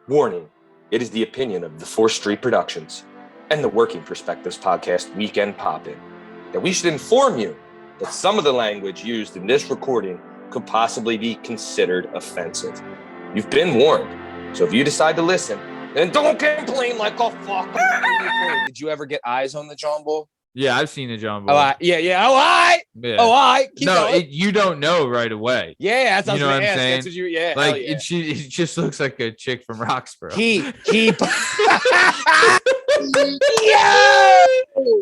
Warning, it is the opinion of the 4th Street Productions and the Working Perspectives Podcast Weekend Pop-In that we should inform you that some of the language used in this recording could possibly be considered offensive. You've been warned, so if you decide to listen, then don't complain like a fucking idiot. Did you ever get eyes on the John Bull? Yeah, I've seen the John Bull. Oh, yeah. Oh, I. Yeah. Oh, I. You don't know right away. Yeah, that's what you know what I'm saying. That's what yeah, like yeah. It just looks like a chick from Roxborough. Keep. Yo!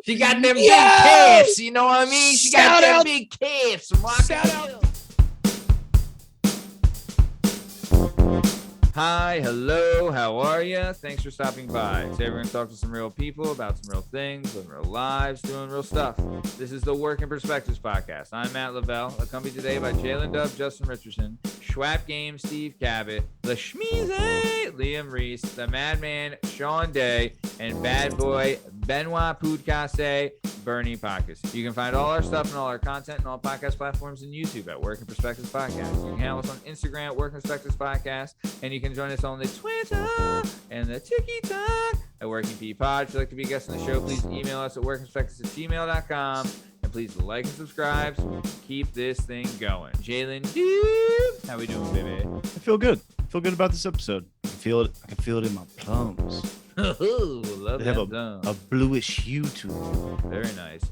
She got them big calves. You know what I mean? She got them big calves. Shout out. Hi, hello, how are you? Thanks for stopping by. Today we're going to talk to some real people about some real things, living real lives, doing real stuff. This is the Working Perspectives Podcast. I'm Matt Lavelle, accompanied today by Lyn Dub, Justin Richardson, Schwab Game, Steve Cabot, Lasmeeshma, Liam Reese, the Madman, Sean Day, and Bad Boy, Benoit Podcasy, Bern Podcasy. You can find all our stuff and all our content and all podcast platforms and YouTube at Working Perspectives Podcast. You can handle us on Instagram at Working Perspectives Podcast, and you can join us on the Twitter and the TikTok at Working P Pod. If you'd like to be a guest on the show, please email us at workingperspectives@gmail.com. And please like and subscribe so we can keep this thing going. Lyn Dub, how we doing, baby? I feel good. I feel good about this episode. I can feel it. I can feel it in my plums. Love They have that a bluish hue to them. Very nice.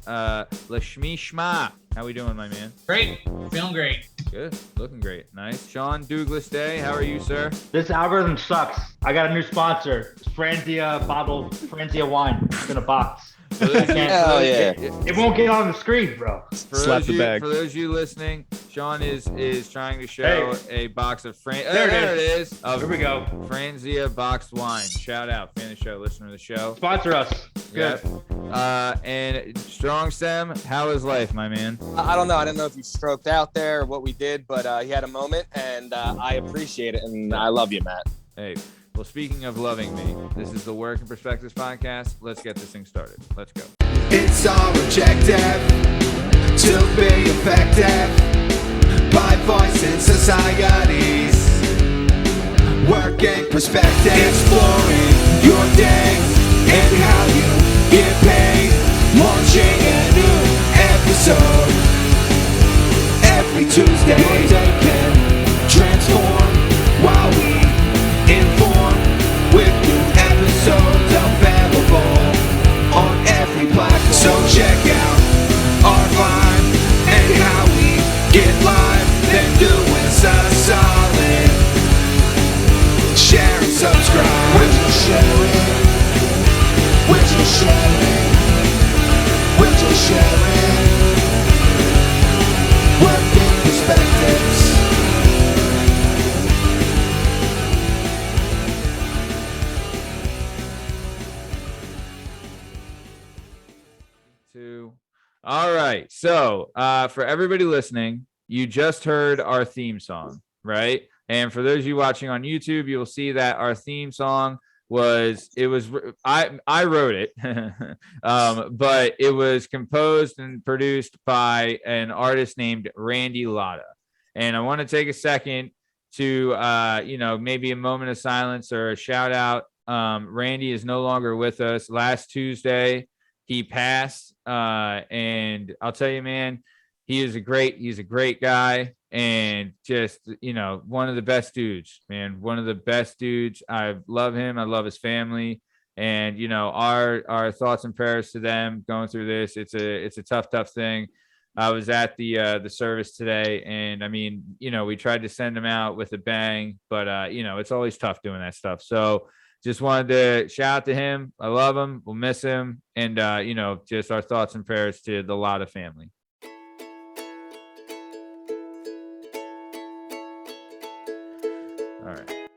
Lasmeeshma, how we doing, my man? Great. Feeling great. Good. Looking great. Nice. Sean Douglas Day, how are you, sir? This algorithm sucks. I got a new sponsor. It's Franzia bottled Franzia wine. It's in a box. Hell yeah. It won't get on the screen, bro. Slap the bag. For those of you listening, Sean is trying to show a box of There it is. Of Here we go. Franzia boxed wine. Shout out, fan of the show, listener of the show. Sponsor us. Good. And Strong Stem, how is life, my man? I don't know. I don't know if you stroked out there or what we did, but he had a moment, and I appreciate it, and I love you, Matt. Hey, well, speaking of loving me, this is the Working Perspectives Podcast. Let's get this thing started. Let's go. It's our objective to be effective by voicing societies. Working perspective, exploring your day and how you get paid. Launching a new episode every Tuesday. Your day can transform while we inform with new episodes available on every platform. So check out our vibe and how we get live. Then do us a solid. Share and subscribe. We're just sharing. We're just sharing. We're just sharing. Working perspectives. All right. So for everybody listening, you just heard our theme song, right? And for those of you watching on YouTube, you'll see that our theme song I wrote it, but it was composed and produced by an artist named Randy Latta. And I want to take a second to, maybe a moment of silence or a shout out. Randy is no longer with us. Last Tuesday, he passed, and I'll tell you, man, he's a great guy, and just, one of the best dudes, man, one of the best dudes. I love him. I love his family, and, our thoughts and prayers to them going through this. It's a tough thing. I was at the service today, and I mean, we tried to send him out with a bang, but, it's always tough doing that stuff. So just wanted to shout out to him. I love him. We'll miss him. And, just our thoughts and prayers to the Latta family. All right.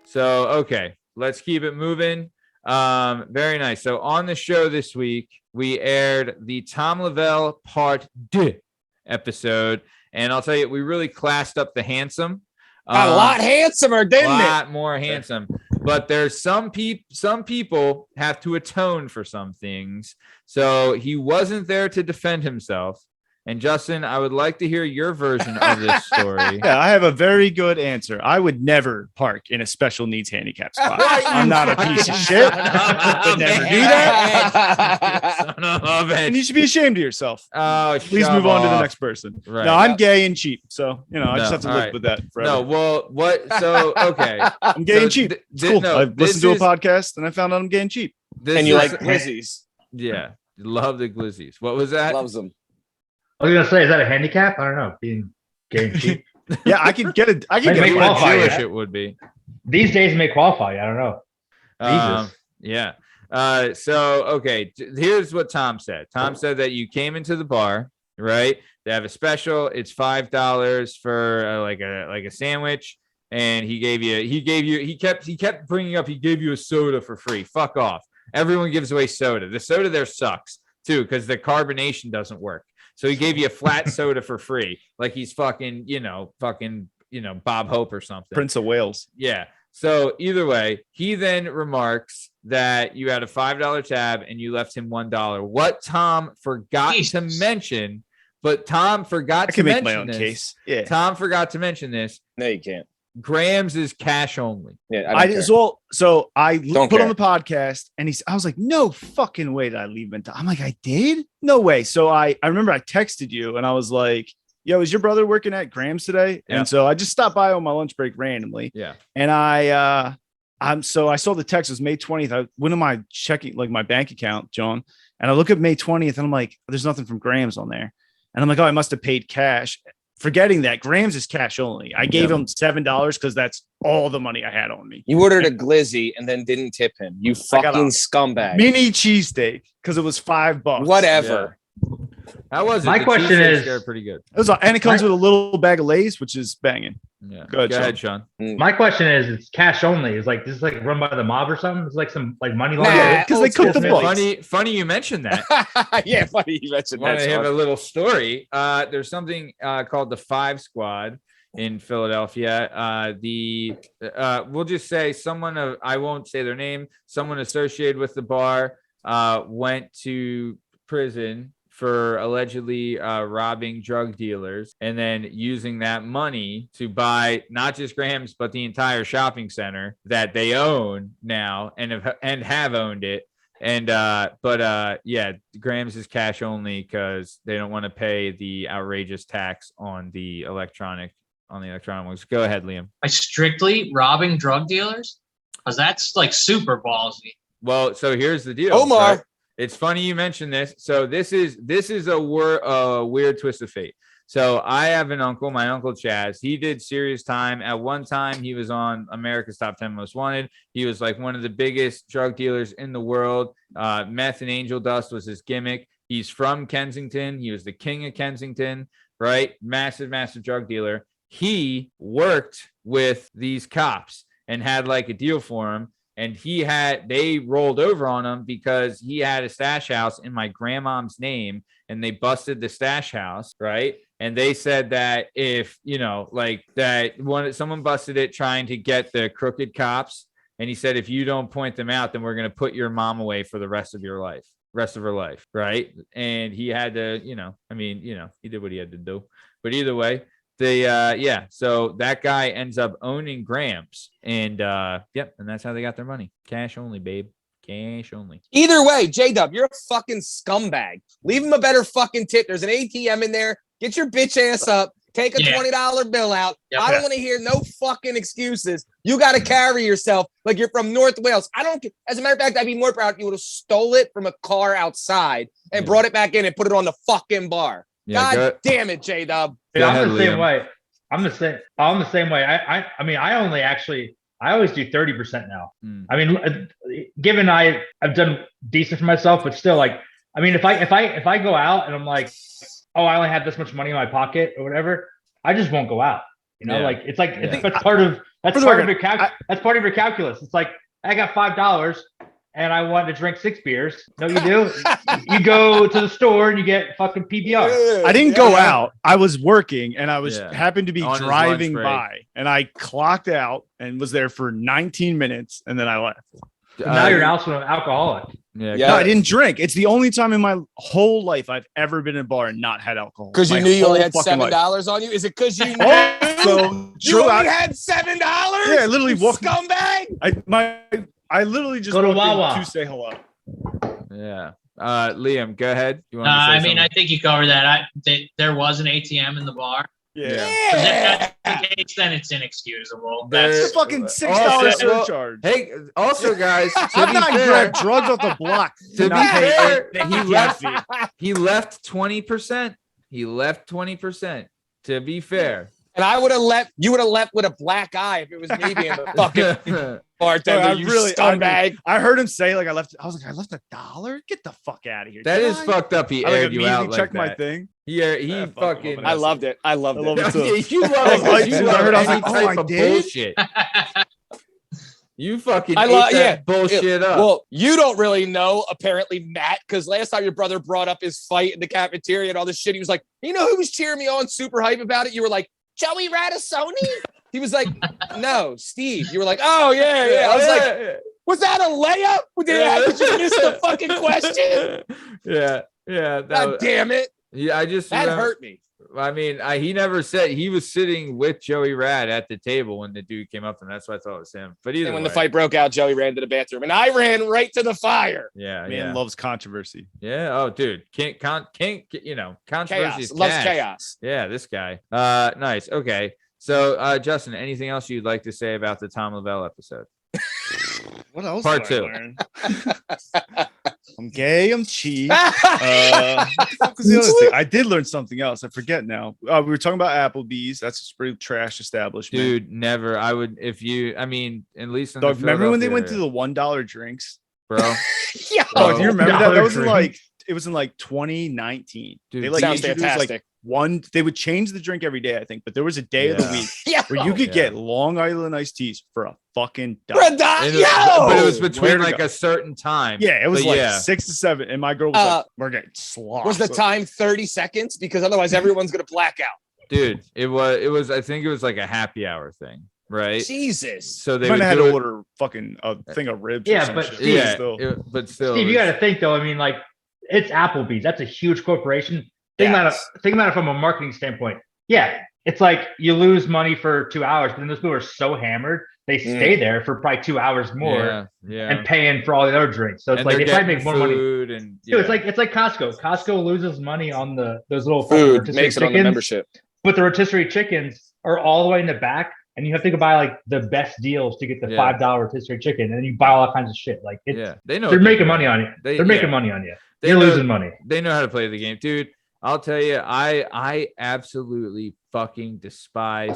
So, okay, let's keep it moving. Very nice. So on the show this week, we aired the Tom Lavelle Part 2 episode. And I'll tell you, we really classed up the handsome. Got a lot handsomer, didn't it? A lot more handsome. But there's some people have to atone for some things. So he wasn't there to defend himself. And Justin, I would like to hear your version of this story. Yeah, I have a very good answer. I would never park in a special needs handicap spot. I'm not a piece of shit. I would never do that. Son of a bitch. And you should be ashamed of yourself. Oh, Please move on to the next person. Right. No, I'm gay and cheap. So, I just No, have to all live right. with that forever. No, well, what? So, okay. I'm gay So and cheap. th- It's th- cool. no, I this listened to a is- podcast and I found out I'm gay and cheap. This And you is- like glizzies. Yeah. Love the glizzies. What was that? Loves them. I was gonna say, is that a handicap? I don't know. Being gay and cheap. Yeah, I could get it. I could Like, get make it. qualify, How Jewish yeah. it would be. These days may qualify. I don't know. Jesus. Yeah. So okay, here's what Tom said. Tom said that you came into the bar, right? They have a special. It's $5 for like a sandwich, and he kept bringing up he gave you a soda for free. Fuck off. Everyone gives away soda. The soda there sucks too because the carbonation doesn't work. So he gave you a flat soda for free, like he's fucking Bob Hope or something. Prince of Wales. Yeah. So either way, he then remarks that you had a $5 tab and you left him $1. What Tom forgot to mention, but Tom forgot I to can make mention my own this. case. Yeah. Tom forgot to mention this. No, you can't. Grams is cash only. Yeah, I don't as care. well. So I Don't put care. on the podcast and I was like, no fucking way did I leave him. I'm like, I did? No way. So I remember I texted you and I was like, yo, is your brother working at Grams today? Yeah. And so I just stopped by on my lunch break randomly. Yeah. And I saw the text, it was May 20th. I went to my checking, like my bank account, John, and I look at May 20th and I'm like, there's nothing from Grams on there. And I'm like, oh, I must have paid cash. Forgetting that Grams is cash only. I gave him $7 because that's all the money I had on me. You ordered a glizzy and then didn't tip him. You I got fucking a scumbag. Mini cheesesteak because it was $5. Whatever. How was it? My The question cheesesteaks is- are pretty good. It was, and it comes with a little bag of Lay's, which is banging. Yeah. Go ahead, Sean. My question is, it's cash only. Is like this is like run by the mob or something? It's like some like money Nah, laundering. Because they cook the school. books. Funny you mentioned that. Yeah, funny you mentioned Want that. to have a Sean. little story? There's something called the 5 Squad in Philadelphia. We'll just say someone of I won't say their name. Someone associated with the bar went to prison for allegedly robbing drug dealers and then using that money to buy not just Grams but the entire shopping center that they own now and have owned it. And yeah, Grams is cash only because they don't want to pay the outrageous tax on the electronic ones. Go ahead, Liam. By strictly robbing drug dealers? Because that's like super ballsy. Well, so here's the deal. Omar. right? It's funny you mentioned this. So this is a weird twist of fate. So I have an uncle, my uncle Chaz. He did serious time. At one time, he was on America's Top 10 Most Wanted. He was like one of the biggest drug dealers in the world. Meth and angel dust was his gimmick. He's from Kensington. He was the king of Kensington, right? Massive, massive drug dealer. He worked with these cops and had like a deal for him. And they rolled over on him because he had a stash house in my grandmom's name and they busted the stash house. Right. And they said that if, someone busted it trying to get the crooked cops. And he said, if you don't point them out, then we're going to put your mom away for the rest of her life. Right. And he had to, he did what he had to do. But either way, so that guy ends up owning Grams and and that's how they got their money. Cash only, babe. Cash only. Either way, J-Dub, you're a fucking scumbag. Leave him a better fucking tip. There's an ATM in there. Get your bitch ass up. Take a $20 bill out. Yep. I don't want to hear no fucking excuses. You got to carry yourself like you're from North Wales. As a matter of fact, I'd be more proud if you would have stole it from a car outside and brought it back in and put it on the fucking bar. Yeah, God damn it, J-Dub. Yeah, ahead, I'm the same Liam. way. I'm the same way. I always do 30% now. Mm. I mean, given I've done decent for myself, but still, like, I mean, if I go out and I'm like, oh, I only have this much money in my pocket or whatever, I just won't go out. You know, Yeah. like it's like Yeah. that's part of For the record, that's part of your calculus. It's like I got $5 and I want to drink 6 beers. No, you do. You go to the store and you get fucking PBR. I didn't go out. I was working and I was Yeah. happened to be On his driving lunch break. by and I clocked out and was there for 19 minutes and then I left. Now you're also an alcoholic. Yeah. Yeah. No, I didn't drink. It's the only time in my whole life I've ever been in a bar and not had alcohol. Because you My knew you only whole had fucking life. $7 on you? Is it because you knew So you true. only had $7? Yeah, I literally walked. Scumbag. I literally just Go to walked in Wawa. to say hello. Yeah. Liam, go ahead. You want I to say mean, I think you covered that. There was an ATM in the bar. Yeah. Yeah. If that's the case, then it's inexcusable. There- It's a fucking $6 Also- surcharge. Hey, also, guys, to I'm be not fair, grab drugs off the block. To not be pay fair, the he ATM left- fee. he left 20%. He left 20%. To be fair. And I would have left. You would have left with a black eye if it was me being the fucking bartender. I You really- scumbag. I heard him say like I left $1? Get the fuck out of here. That Did is I? fucked up. He I like aired you out immediately like checked my that. thing. He Yeah, fuck, fucking. love I loved it. I loved I it. love it too. You love I was it. like, You I love heard, I was any like, oh, type I of did? bullshit. You fucking I ate love- that yeah. bullshit up. Well, you don't really know, apparently, Matt, because last time your brother brought up his fight in the cafeteria and all this shit, he was like, you know who was cheering me on, super hype about it? You were like, Joey Radisoni? He was like, no, Steve. You were like, oh, yeah. I was like, was that a layup? Did you miss the fucking question? Yeah. God damn it. Yeah, I just That remember- hurt me. I mean, he never said he was sitting with Joey Rad at the table when the dude came up, and that's why I thought it was him. But either And when way, the fight broke out, Joey ran to the bathroom, and I ran right to the fire. yeah, Man loves controversy. yeah. Oh, dude, can't you know, controversy Chaos. is Loves cash. chaos. Yeah, this guy. Nice. Okay, so Justin, anything else you'd like to say about the Tom Lavelle episode? What else? Part did I two. learn? I'm gay. I'm cheap. What the fuck was the other thing? I did learn something else. I forget now. We were talking about Applebee's. That's a pretty trash establishment. Dude, never. I would if you. I mean, at least in Dog, the remember when they went to Philadelphia the $1 drinks? area, bro. Yeah. Oh, do you remember that? That was in $1 like it was in like 2019. Dude, they like Sounds introduced fantastic. like they would change the drink every day, I think, but there was a day of the Yeah. week Yeah. where you could Yeah. get Long Island iced teas for a fucking For a dollar. dime. And it was- Yo! but it was Where between to like go? a certain time. Yeah, it was But like yeah. 6 to 7, and my girl was like, "We're getting sloshed." Was the time 30 seconds? Because otherwise everyone's going to black out. Dude, it was. I think it was like a happy hour thing, right? Jesus. So they They would had do to it- order fucking a thing of ribs. Yeah, or some but shit. Steve, Yeah, Still. but still, Steve, it you was- got to think though. I mean, like it's Applebee's. That's a huge corporation. Think about it from a marketing standpoint. Yeah, it's like you lose money for 2 hours, but then those people are so hammered they stay there for probably 2 hours more yeah. and paying for all the other drinks. So it's And like they're they probably getting make more money. food and Dude, it's like Costco. Costco loses money on those little fucking Food rotisserie makes it on the chickens, membership. but the rotisserie chickens are all the way in the back, and you have to go buy like the best deals to get the Yeah. $5 rotisserie chicken, and then you buy all kinds of shit. Like it's, yeah. They know they're what making doing. money on you. They- They're making yeah. money on you. They You're know- losing money. They know how to play the game, dude. I'll tell you, I absolutely fucking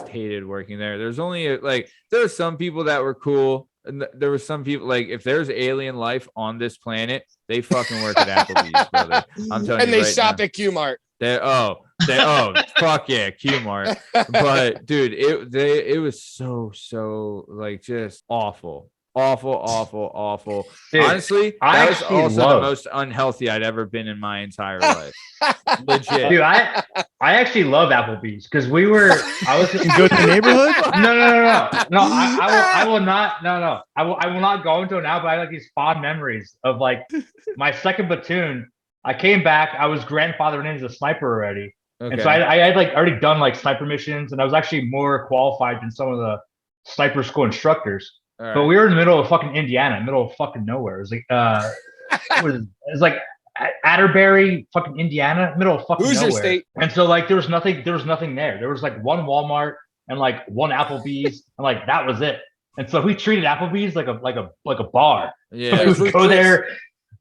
hated working there. There's only there were some people that were cool, and there were some people like if there's alien life on this planet, they fucking work at Applebee's, brother. I'm telling And you they right shop now. at Q-Mart. Fuck yeah, Q-Mart. But dude, it was so like just awful. Dude, Honestly, I that was actually also the love- most unhealthy I'd ever been in my entire life. Legit. Dude, I actually love Applebee's because I was You go to the neighborhood? No. I will not. No. I will not go into it now. But I have like these fond memories of like my second platoon. I came back. I was grandfathered in as a sniper already, and so I had like already done like sniper missions, and I was actually more qualified than some of the sniper school instructors. All right. But we were in the middle of fucking Indiana, middle of fucking nowhere. It was like it was like Atterbury, fucking Indiana, middle of fucking Hoosier nowhere. State. And so like there was nothing there. There was like one Walmart and like one Applebee's, and like that was it. And so we treated Applebee's like a bar. Yeah. We would go there,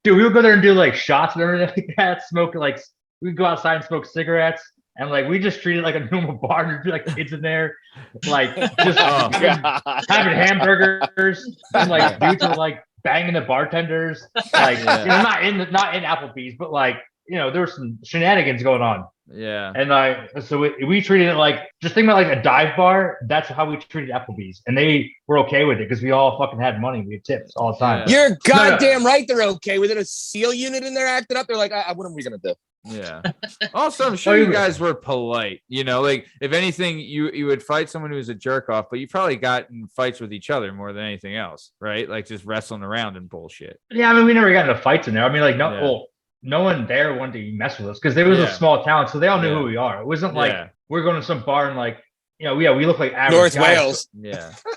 dude. We would go there and do like shots and everything like that. Smoke like we'd go outside and smoke cigarettes. And like we just treated it like a normal bar. There'd be like kids in there, like just Oh, having hamburgers, and like dudes were like banging the bartenders. Like Yeah. not in Applebee's, but like there were some shenanigans going on. Yeah. And so we treated it like just think about like a dive bar. That's how we treated Applebee's, and they were okay with it because we all fucking had money. We had tips all the time. Yeah. You're goddamn right they're okay with it. A SEAL unit in there acting up. They're like, what are we going to do? Yeah. Also, I'm sure you guys were polite. You know, like if anything, you would fight someone who's a jerk off, but you probably got in fights with each other more than anything else, right? Like just wrestling around and bullshit. Yeah, I mean, we never got into fights in there. I mean, like no one there wanted to mess with us because there was a small town, so they all knew who we are. It wasn't like we're going to some bar and like, you know, we look like average North guys. Wales.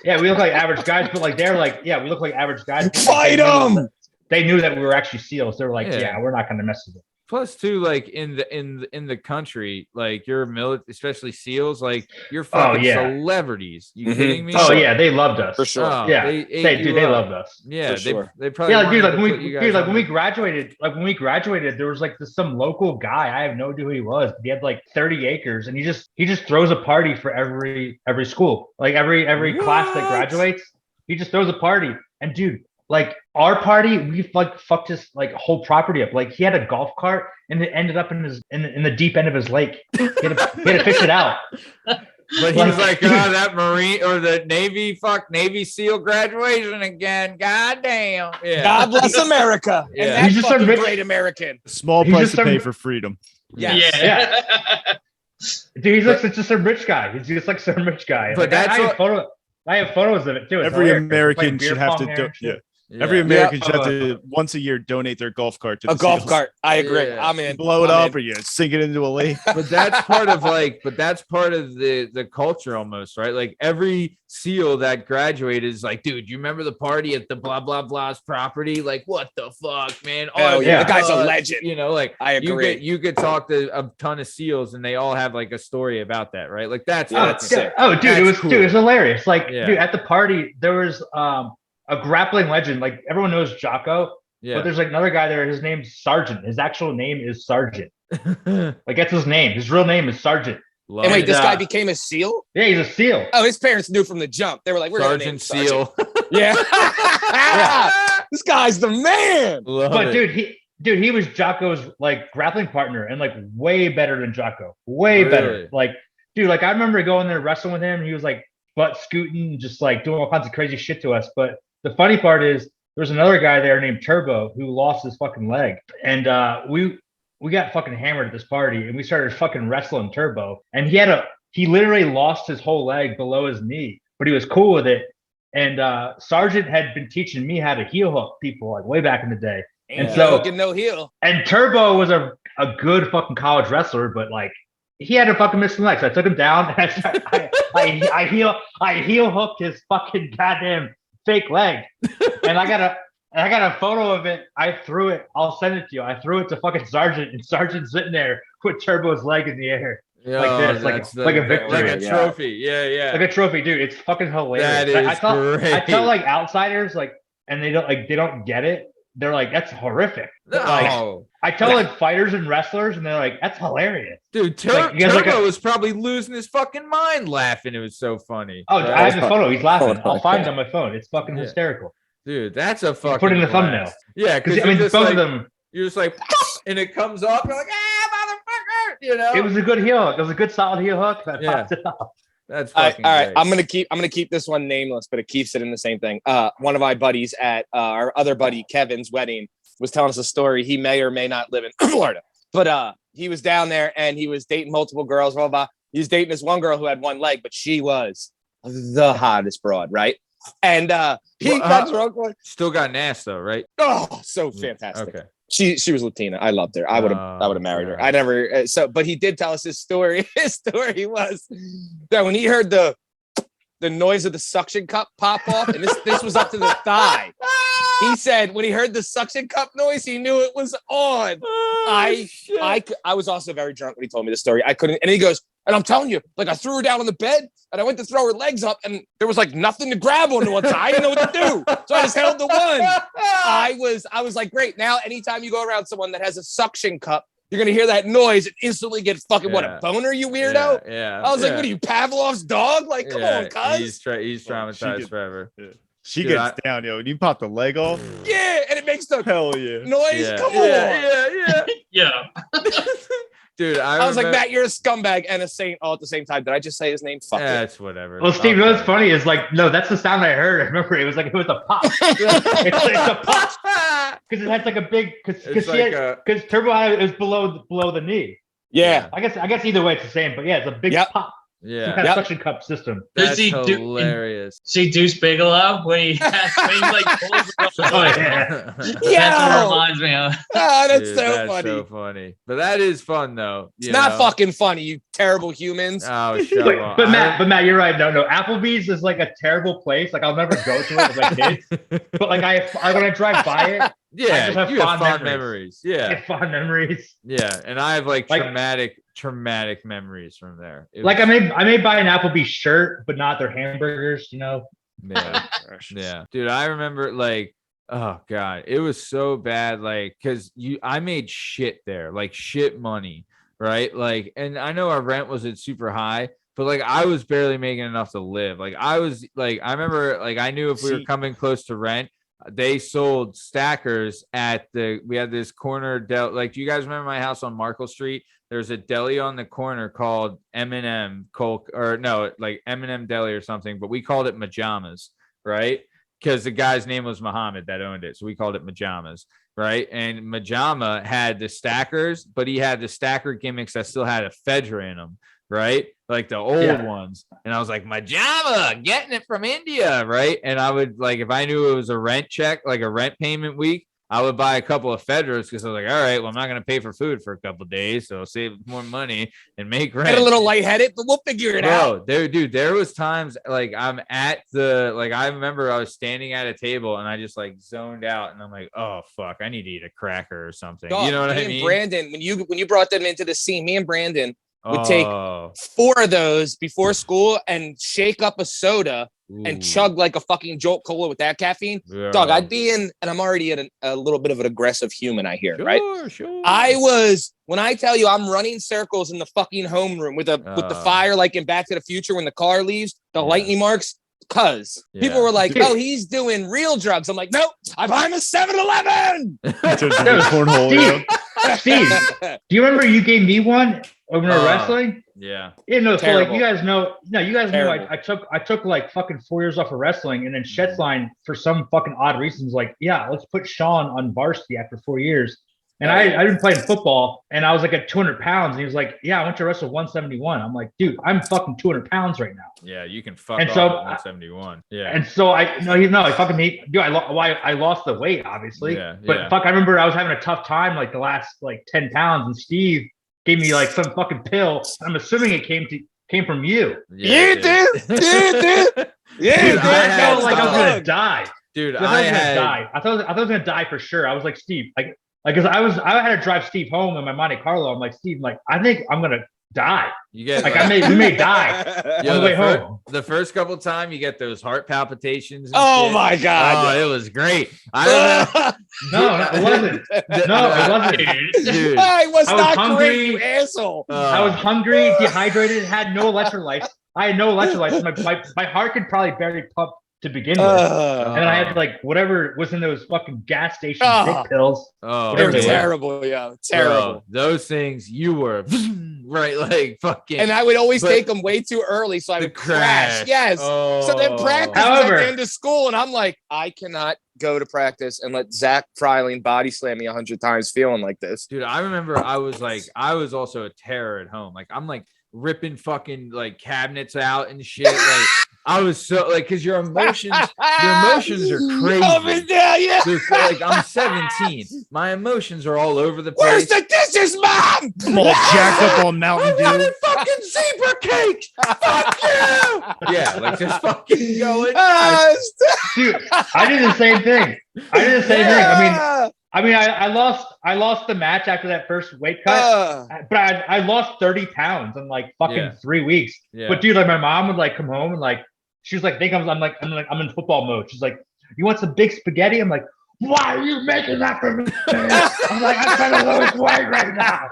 Yeah, we look like average guys, but like they're like, we look like average guys. Fight them. They knew that we were actually SEALs. They were like, we're not going to mess with it. Plus, too, like in the country, like you're especially SEALs, like you're fucking celebrities. You kidding me? Oh yeah, they loved us for sure. Oh, yeah, they loved us. Yeah, sure. they probably dude. Like when we graduated, there was like some local guy. I have no idea who he was, but he had like 30 acres, and he just throws a party for every school, like every class that graduates. He just throws a party, and dude. Like our party, we like fucked his like whole property up. Like he had a golf cart and it ended up in the deep end of his lake. He had to fish it out. But he's like, oh, that Marine or the Navy SEAL graduation again. God damn. Yeah. God bless America. Yeah. And He's that just fucking great American. Small price to pay for freedom. Yes. Yeah. Dude, he's like just some rich guy. He's just like some rich guy. But like, I have photos of it too. It's every hilarious. American Like should have to every American should have to once a year donate their golf cart to a golf cart. I agree. Yeah. I'm in. Blow it up or you sink it into a lake. But that's part of the culture almost, right? Like every SEAL that graduated is like, dude, you remember the party at the blah blah blah's property? Like, what the fuck, man? Oh yeah, the guy's a legend. You know, like I agree. You could talk to a ton of SEALs and they all have like a story about that, right? Like that's sick. Oh, dude, it was cool. Dude, it was hilarious. Like, dude, at the party there was a grappling legend. Like everyone knows Jocko, but there's like another guy there. His name's Sergeant. His actual name is Sergeant. Like that's his name. His real name is Sergeant. And wait, this guy became a SEAL? Yeah, he's a SEAL. Oh, his parents knew from the jump. They were like, we're Sergeant SEAL. Yeah. This guy's the man. But dude, he was Jocko's like grappling partner and like way better than Jocko. Way better. Like, dude, like I remember going there wrestling with him. And he was like butt scooting, just like doing all kinds of crazy shit to us. But the funny part is there's another guy there named Turbo who lost his fucking leg. And we got fucking hammered at this party and we started fucking wrestling Turbo. And he literally lost his whole leg below his knee, but he was cool with it. And Sergeant had been teaching me how to heel hook people like way back in the day. And so no heel. And Turbo was a good fucking college wrestler, but like he had a fucking missing leg. So I took him down and I heel hooked his fucking goddamn fake leg. And I got a photo of it. I threw it. I'll send it to you. I threw it to fucking Sergeant, and Sergeant's sitting there with Turbo's leg in the air. Like this, like a victory. Like a trophy. Yeah. Like a trophy, dude. It's fucking hilarious. That is great. I tell like outsiders, like, and they don't get it. They're like, that's horrific. No. Like, I tell like fighters and wrestlers, and they're like, that's hilarious. Dude, Turbo was probably losing his fucking mind laughing. It was so funny. Oh, I have the photo. He's laughing. I'll find it on my phone. It's fucking hysterical. Dude, that's a fucking put it in the thumbnail. Yeah, because I mean, both of them. You're just like, and it comes up. You're like, motherfucker! You know, it was a good heel hook. It was a good solid heel hook. Popped it off. That's fucking all right. great. I'm gonna keep this one nameless, but it keeps it in the same thing. One of my buddies at our other buddy Kevin's wedding was telling us a story. He may or may not live in Florida, but he was down there and he was dating multiple girls. Blah, blah, blah. He was dating this one girl who had one leg, but she was the hottest broad, right? And he got drunk one. Still got an ass though, right? Oh, so fantastic. Okay. She was Latina. I loved her. I would have married her. I never. But he did tell us his story. His story was that when he heard the noise of the suction cup pop off, and this was up to the thigh. He said when he heard the suction cup noise, he knew it was on. I was also very drunk when he told me the story. I couldn't. And he goes, and I'm telling you, like I threw her down on the bed, and I went to throw her legs up, and there was like nothing to grab on one side. I didn't know what to do, so I just held the one. I was like, great. Now, anytime you go around someone that has a suction cup, you're gonna hear that noise and instantly get fucking what a boner, you weirdo. Yeah. I was like, what are you, Pavlov's dog? Like, come on, cuz. He's traumatized forever. Yeah. She gets down, yo. When you pop the leg off, yeah, and it makes the hell yeah noise. Yeah. Come on, Yeah. Dude, I was like, Matt, you're a scumbag and a saint all at the same time. Did I just say his name? Fuck it. That's whatever. Well, Steve, what's funny is like, no, that's the sound I heard. I remember it was like, it was a pop. it's a pop. because it has like a big because It's turbo is below the knee. Yeah. I guess either way it's the same, but yeah, it's a big pop. Yeah. Some kind of suction cup system. That's See, hilarious. See Deuce Bigelow when he like pulls the Oh yeah. That's what it reminds me of. Ah, that's Dude, so that's funny. so funny. But that is fun though. It's not fucking funny, you terrible humans. Oh, shut up. But Matt, you're right. No, Applebee's is like a terrible place. Like I'll never go to it with my kids. But like I when I drive by it, Yeah, I just have you fond have fond memories. memories. I Yeah, get fond memories. yeah, and I have like Like- traumatic memories from there. It Like was- I may buy an Applebee's shirt, but not their hamburgers. You know. yeah, yeah, dude. I remember like, oh god, it was so bad. Like, cause I made shit there, like shit money, right? Like, and I know our rent wasn't super high, but like I was barely making enough to live. Like I was like, I remember like I knew if we were coming close to rent. They sold stackers we had this corner deli. Like, do you guys remember my house on Markle Street? There's a deli on the corner called M&M like M&M Deli or something, but we called it Majamas, right? Because the guy's name was Muhammad that owned it. So we called it Majamas, right? And Majama had the stackers, but he had the stacker gimmicks that still had a Fedra in them, right? Like the old ones. And I was like, Majama, getting it from India, right? And I would like, if I knew it was a rent check, like a rent payment week, I would buy a couple of Fedras because I was like, all right, well, I'm not going to pay for food for a couple of days. So I'll save more money and make rent. Get a little lightheaded, but we'll figure it out. There was times like I'm at I remember I was standing at a table and I just like zoned out and I'm like, oh, fuck, I need to eat a cracker or something. Dog, you know what I me mean? and Brandon, when you brought them into the scene, me and Brandon would take Oh, 4 of those before school and shake up a soda and ooh, chug like a fucking Jolt Cola with that caffeine. yeah. Dog, I'd be in, and I'm already a little bit of an aggressive human, I hear, right? Sure. When I tell you I'm running circles in the fucking homeroom with the fire, like in Back to the Future when the car leaves, the lightning marks, cause people were like, oh, he's doing real drugs. I'm like, nope, I'm behind the 7-Eleven. Steve, do you remember you gave me one when we were wrestling? Yeah. Yeah, no. So Terrible. like you guys know Terrible. I took like fucking 4 years off of wrestling, and then Shetline for some fucking odd reason was like, yeah, let's put Sean on varsity after 4 years. And I didn't play in football, and I was like at 200 pounds, and he was like, yeah, I want you to wrestle 171. I'm like, dude, I'm fucking 200 pounds right now. Yeah, you can fuck And off so- at 171. Yeah. And so I fucking hate, dude. I lost the weight, obviously. Yeah, But yeah. fuck, I remember I was having a tough time like the last like 10 pounds, and Steve gave me like some fucking pill. I'm assuming it came from you. Yeah, dude. Yeah, Dude, dude. I felt like I was gonna Dog. die. Dude, I thought I was gonna die. I thought I was gonna die for sure. I was like, Steve, because I had to drive Steve home in my Monte Carlo. I'm like, Steve, I think I'm gonna die. you get Like we may die on the way home. The first couple of times you get those heart palpitations. And Oh shit. my God. Oh, it was great. I No, it wasn't. No, it wasn't. dude. I was I was not hungry. great, you asshole. I was hungry, dehydrated, had no electrolytes. I had no electrolytes. My heart could probably barely pump to begin with. And then I had like whatever was in those fucking gas station dick pills. Oh, They were man. terrible, yeah. Terrible. Bro, those things you were right, like fucking. And I would always But- take them way too early, so I The would crash. crash. Yes. So then Oh. practice was However- at the end of school, and I'm like, I cannot go to practice and let Zach Freiling body slam me 100 times feeling like this. Dude, I remember I was also a terror at home. Like I'm like ripping fucking like cabinets out and shit. Like I was so like, cause your emotions are crazy. Yeah. Dude, like I'm 17. My emotions are all over the Where's place. the dishes, Mom? I'm all jacked up on Mountain I wanted Dew. fucking zebra cakes. Fuck you. Yeah, like just fucking going. Dude, I did the same thing. I mean, I lost the match after that first weight cut, but I lost 30 pounds in like fucking 3 weeks. Yeah. But dude, like my mom would like come home and like she was like, I'm in football mode. She's like, you want some big spaghetti? I'm like, why are you making that for me? I'm like, I'm trying to lose weight right now.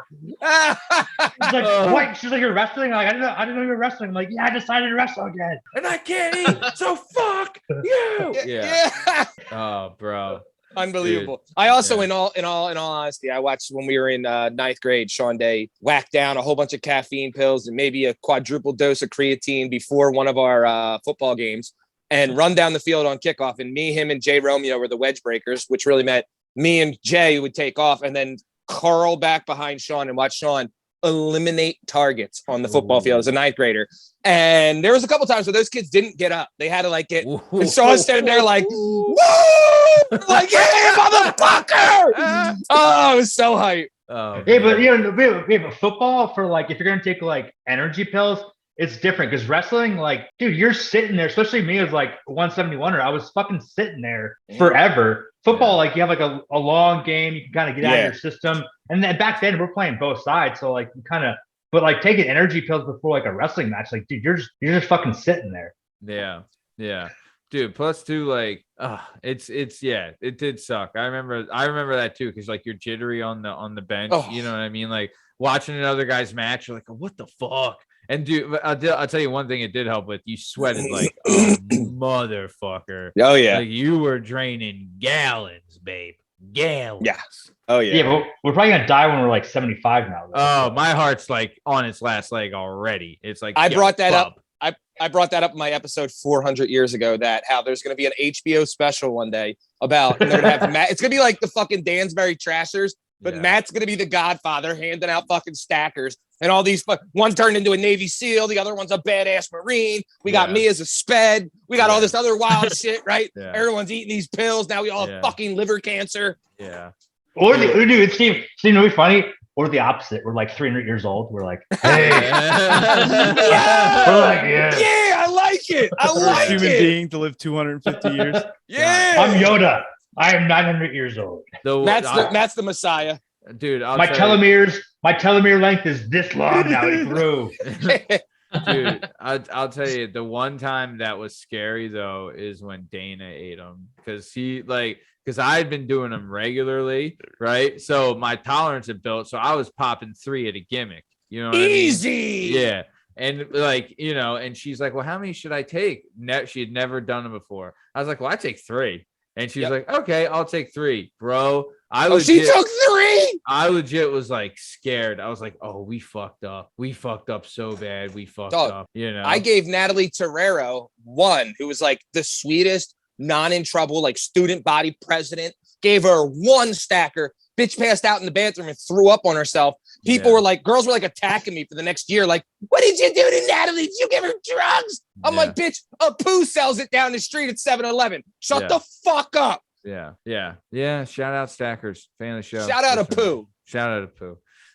She's like, what? She's like, you're wrestling? I'm like, I didn't know you were wrestling. I'm like, yeah, I decided to wrestle again. And I can't eat, so fuck you. Yeah. Oh, bro. Unbelievable. Dude. I also, Yeah. in all honesty, I watched when we were in ninth grade, Sean Day whacked down a whole bunch of caffeine pills and maybe a quadruple dose of creatine before one of our football games and run down the field on kickoff. And me, him, and Jay Romeo were the wedge breakers, which really meant me and Jay would take off and then curl back behind Sean and watch Sean eliminate targets on the football field as a 9th grader. And there was a couple times where those kids didn't get up. They had to like get, and Sean's standing there like, woo! Like, yeah, motherfucker! Oh, it was so hype. Oh, Yeah, but you know, but football for like if you're gonna take like energy pills, it's different because wrestling, like, dude, you're sitting there, especially me as like 171er. I was fucking sitting there forever. Football, like you have like a long game, you can kind of get out of your system. And then back then we're playing both sides, so like you kind of, but like taking energy pills before like a wrestling match, like dude, you're just fucking sitting there. Yeah. Dude, plus two, like, it did suck. I remember that too, because like you're jittery on the bench. You know what I mean? Like watching another guy's match, you're like, what the fuck? And dude, I'll tell you one thing it did help with. You sweated like a motherfucker. Oh yeah, like you were draining gallons, babe. Gallons. Yeah. Oh yeah. Yeah, but we're probably gonna die when we're like 75 now. Oh, my heart's like on its last leg already. It's like I brought that up. I brought that up in my episode 400 years ago, that how there's going to be an HBO special one day about, and they're going to have Matt. It's going to be like the fucking Dansbury Trashers, but Matt's going to be the Godfather handing out fucking stackers, and all these one turned into a Navy SEAL. The other one's a badass Marine. We got me as a sped. We got all this other wild shit, right? Everyone's eating these pills. Now we all have fucking liver cancer. Yeah. Or dude, Steve, it'd be funny. Or the opposite. We're like 300 years old. We're like, hey. We're like, I like it. I like human being to live 250 years. I'm Yoda. I am 900 years old. That's the Messiah. Dude, my telomere length is this long now. It grew. Dude, I'll tell you, the one time that was scary though is when Dana ate him, because I had been doing them regularly, right? So my tolerance had built, so I was popping 3 at a gimmick. You know what Easy. I mean? Yeah. And like, you know, and she's like, well, how many should I take? She had never done them before. I was like, well, I take 3. And she's like, okay, I'll take 3, bro. She took 3. I legit was like scared. I was like, oh, we fucked up. We fucked up so bad. We fucked up. You know, I gave Natalie Terrero 1, who was like the sweetest, non in trouble, like student body president. Gave her 1 stacker. Bitch passed out in the bathroom and threw up on herself. People were like, girls were like attacking me for the next year. Like, what did you do to Natalie? Did you give her drugs? I'm like, bitch, a poo sells it down the street at 7-Eleven. Shut the fuck up. Yeah. Shout out Stackers, fan of the show. Shout out to Pooh.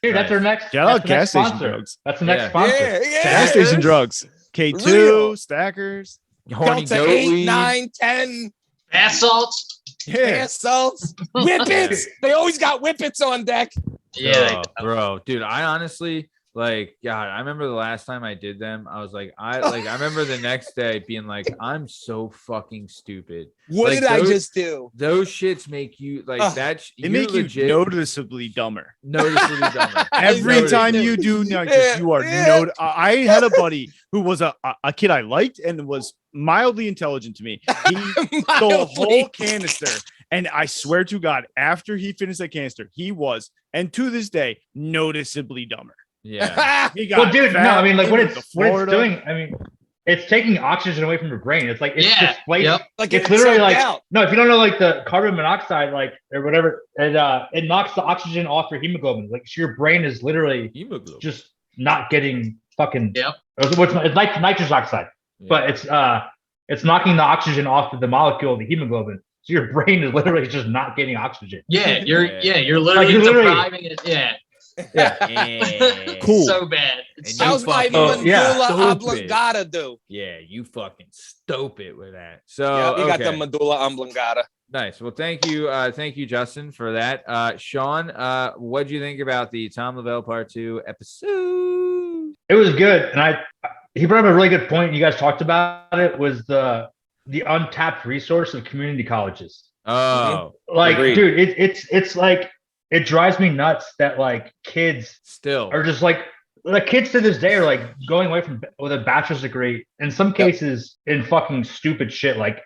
Dude, that's our next. Shout out gas station drugs. That's the next sponsor. Gas station drugs. K2 Stackers. Delta 8, 9, 10. Bath salts. Bath salts. Whippets. They always got whippets on deck. Yeah, bro, dude, I honestly, like, God, I remember the last time I did them, I was like, I remember the next day being like, I'm so fucking stupid. What did I just do? Those shits make you like that. They make you noticeably dumber. Every time you do nitrous, you are I had a buddy who was a kid I liked and was mildly intelligent to me. He stole a whole canister. And I swear to God, after he finished that canister, he was, and to this day, noticeably dumber. Yeah. Well, dude, no, I mean, like what it's doing, I mean, it's taking oxygen away from your brain. It's like it's displaced. Like it's literally like no, if you don't know, like the carbon monoxide, like or whatever, it knocks the oxygen off your hemoglobin. Like so your brain is literally just not getting fucking. It's like nitrous oxide, but it's knocking the oxygen off of the molecule of the hemoglobin. So your brain is literally just not getting oxygen. You're literally depriving it. Cool. So bad. How's my medulla oblongata do? Yeah, you fucking stupid with that. So you got the medulla oblongata. Nice. Well, thank you, Justin, for that. Sean, what do you think about the Tom Lavelle Part 2 episode? It was good, and he brought up a really good point. You guys talked about it. Was the untapped resource of community colleges. Oh, like, agreed. Dude, it's like it drives me nuts that like kids still are just like kids to this day are like going away from with a bachelor's degree in some cases in fucking stupid shit like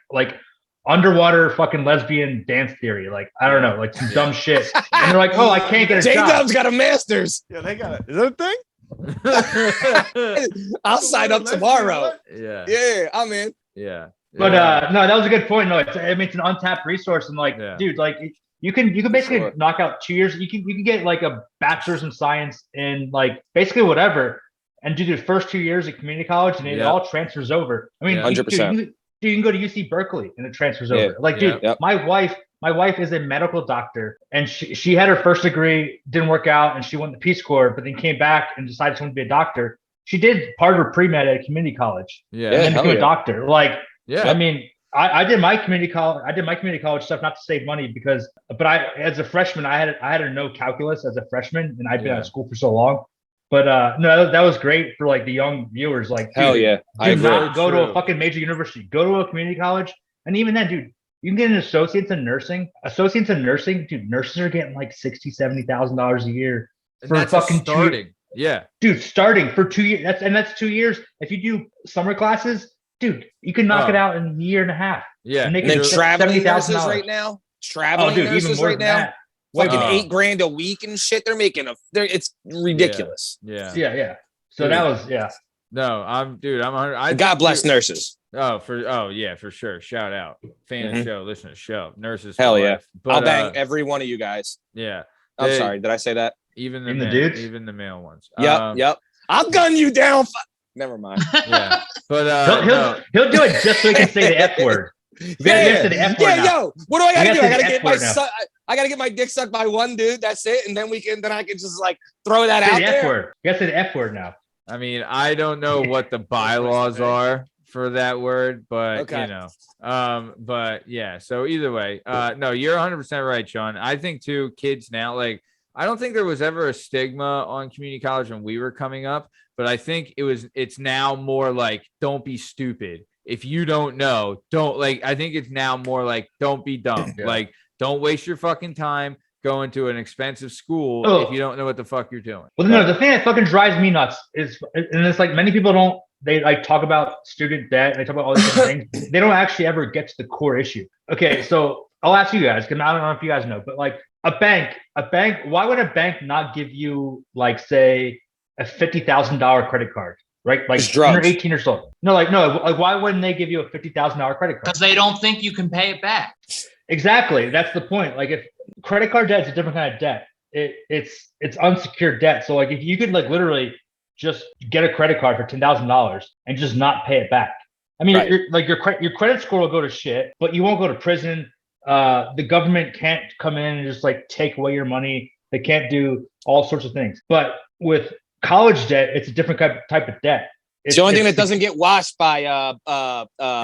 underwater fucking lesbian dance theory. Like I don't know, like some dumb shit. And they're like, oh, I can't get a job. J-Dub's got a master's. Yeah, they got it. Is that a thing? I'll sign up tomorrow. Yeah, I'm in. Yeah. But no, that was a good point. No, it's an untapped resource, and like, dude, like You can basically Sure. knock out 2 years. You can get like a bachelor's in science in like basically whatever, and do the first 2 years at community college, and it Yep. all transfers over. I mean, Yeah. 100%. Dude, you can go to UC Berkeley and it transfers Yeah. over. Like, Yeah. dude, Yep. my wife is a medical doctor, and she had her first degree, didn't work out, and she went to Peace Corps, but then came back and decided she wanted to be a doctor. She did part of her pre-med at a community college, Yeah. and then hell became yeah. a doctor. Like, Yeah. I mean, I did my community college stuff not to save money but as a freshman I had to know calculus as a freshman, and I'd been out of school for so long. But no, that was great for like the young viewers. Like, Hell dude, yeah. I do agree. not go to a True. fucking major university. Go to a community college, and even then, dude, you can get an associates in nursing. Associates in nursing, dude, nurses are getting like $60,000-$70,000 a year And for that's fucking starting. Yeah. dude, starting for 2 years. That's 2 years. If you do summer classes, dude, you can knock Oh. it out in a year and a half. Yeah. And they And then can traveling nurses $70,000 right now. Traveling Oh, dude, nurses even more right than now. that. Way Fucking more. $8,000 a week and shit. They're making it's ridiculous. Yeah. Yeah. So Dude. that was No, I'm 100. God bless nurses. Oh yeah, for sure. Shout out. Fan of the Mhm. show, listen to the show. Nurses. for Hell yeah. life. But, I'll bang every one of you guys. Yeah. I'm They- sorry. Did I say that? Even the Even the male, dudes? even the male ones. Yep. I'll gun you down. Never mind. Yeah. But he'll do it just so he can say the F word. You gotta say the F word now. Yo. What do I gotta You do? gotta I say gotta the get F my word now. I gotta get my dick sucked by one dude. That's it. And then I can just like throw that Say out the F there. word. You gotta say the F word now. I mean, I don't know what the bylaws are for that word, but Okay. you know, but yeah. So either way, no, you're 100% right, Sean. I think too, kids now, like, I don't think there was ever a stigma on community college when we were coming up, but I think it's now more like, don't be stupid. If you don't know, I think it's now more like, don't be dumb. Yeah. Like, don't waste your fucking time going to an expensive school Oh. if you don't know what the fuck you're doing. Well, no, the thing that fucking drives me nuts is, and it's like many people they like talk about student debt and they talk about all these different things. They don't actually ever get to the core issue. Okay, so I'll ask you guys, because I don't know if you guys know, but like a bank, why would a bank not give you like, say, a $50,000 credit card, right? Like It's drugs. you're 18 years old. No, like why wouldn't they give you a $50,000 credit card? Because they don't think you can pay it back. Exactly. That's the point. Like, if credit card debt is a different kind of debt, it's unsecured debt. So like, if you could like literally just get a credit card for $10,000 and just not pay it back, I mean, Right. your credit score will go to shit, but you won't go to prison. The government can't come in and just like take away your money. They can't do all sorts of things. But with college debt, it's a different type of debt. It's the only thing that doesn't get washed by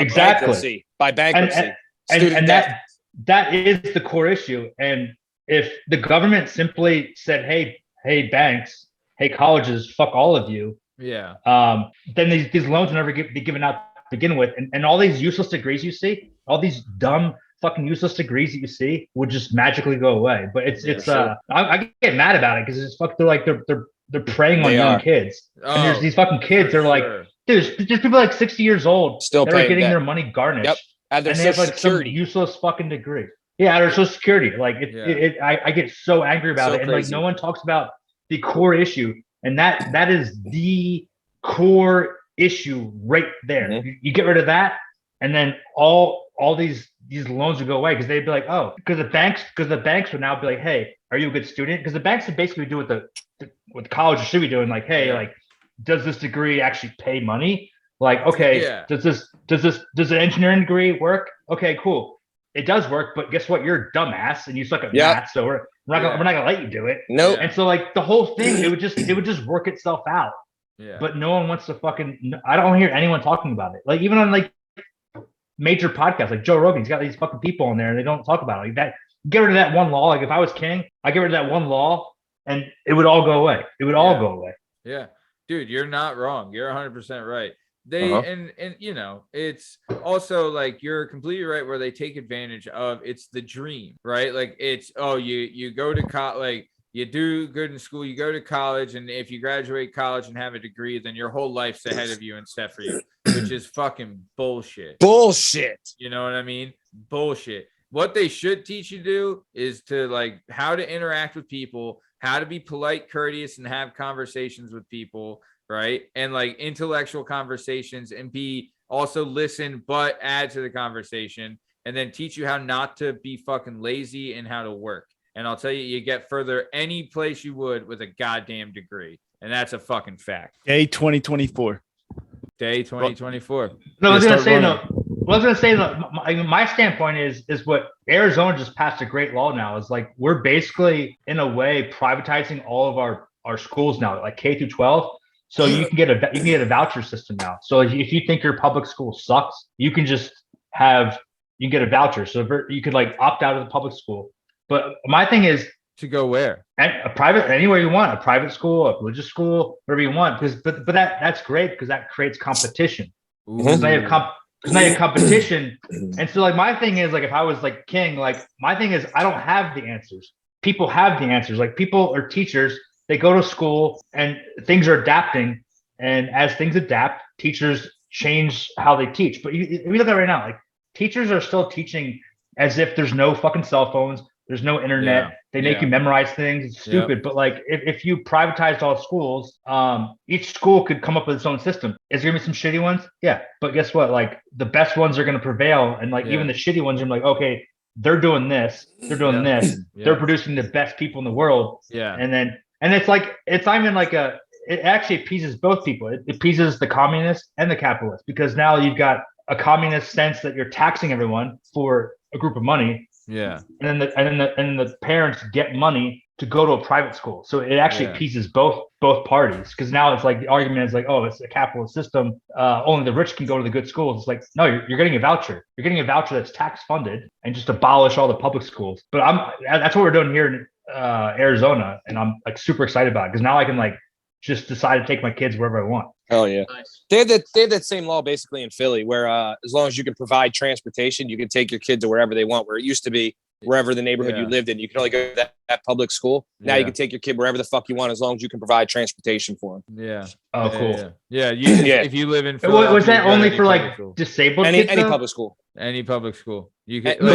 Exactly. bankruptcy. And that is the core issue. And if the government simply said, hey banks, hey colleges, fuck all of you, Yeah. then these loans will never be given out to begin with, and all these useless degrees you see, all these dumb fucking useless degrees that you see would just magically go away. But I get mad about it because it's they're preying on They young are. kids. And there's these fucking kids, they're like, Sure. dude, there's people like 60 years old Still that are paying getting debt. their money garnished. Yep. And their And they have social like some security. useless fucking degree. Yeah, their social security. Like I get so angry about So it. And like crazy. no one talks about the core issue. And that is the core issue right there. Mhm. You get rid of that, and then all these loans would go away, because they'd be like, oh, because the banks would now be like, hey, are you a good student? Because the banks would basically do what college should be doing, like, hey, like, does this degree actually pay money? Like, okay, does the engineering degree work? Okay, cool. It does work, but guess what? You're a dumbass and you suck at math, so we're not gonna let you do it. Nope. And so like the whole thing, it would just work itself out. Yeah. But no one wants to I don't hear anyone talking about it. Like even on like major podcasts, like Joe Rogan, he's got these fucking people on there and they don't talk about it. Like that, get rid of that one law. Like if I was king, I get rid of that one law and it would all go away. It would all go away. Yeah, dude, you're not wrong. You're 100% right. They and you know, it's also like you're completely right where they take advantage of it's the dream, right? Like it's you go to college, like you do good in school, you go to college, and if you graduate college and have a degree, then your whole life's ahead of you and set for you, which is fucking bullshit. Bullshit. You know what I mean? Bullshit. What they should teach you to do is to like how to interact with people, how to be polite, courteous, and have conversations with people, right? And like intellectual conversations, and be also listen, but add to the conversation. and then teach you how not to be fucking lazy and how to work. And I'll tell you, you get further any place you would with a goddamn degree. And that's a fucking fact. Day 2024. Day 2024. No, I was Yeah, gonna start say running. no. What I was gonna say, my standpoint is what Arizona just passed a great law now. Is like we're basically in a way privatizing all of our schools now, like K through 12. So you can get a voucher system now. So if you think your public school sucks, you can just you get a voucher. So you could like opt out of the public school. But my thing is To go where? a private, anywhere you want, a private school, a religious school, whatever you want. But that's great because that creates competition. Because now you have competition. And so like my thing is like if I was like king, like my thing is I don't have the answers. People have the answers. Like people are teachers. They go to school and things are adapting. And as things adapt, teachers change how they teach. But we look at it right now, like teachers are still teaching as if there's no fucking cell phones. There's no internet. Yeah. They make you memorize things. It's stupid. But like if you privatized all schools, each school could come up with its own system. Is there gonna be some shitty ones? Yeah. But guess what? Like the best ones are gonna prevail. And like even the shitty ones are like, okay, they're doing this, they're doing this, they're producing the best people in the world. Yeah. And it's like it's not even like it actually appeases both people. It appeases the communists and the capitalists because now you've got a communist sense that you're taxing everyone for a group of money. Yeah. And then the parents get money to go to a private school. So it actually appeases both parties because now it's like the argument is like, oh, it's a capitalist system. Only the rich can go to the good schools. It's like, no, you're getting a voucher. You're getting a voucher that's tax funded and just abolish all the public schools. But that's what we're doing here in Arizona. And I'm like super excited about it because now I can like just decide to take my kids wherever I want. Hell yeah. Nice. They have that same law basically in Philly where as long as you can provide transportation, you can take your kid to wherever they want, where it used to be wherever the neighborhood you lived in. You can only go to that public school. Now you can take your kid wherever the fuck you want as long as you can provide transportation for them. Yeah. Oh, cool. Yeah. Yeah. If you live in Was that you go to only any for public like school. disabled Any kids? Though? public school. Any public school. You can No,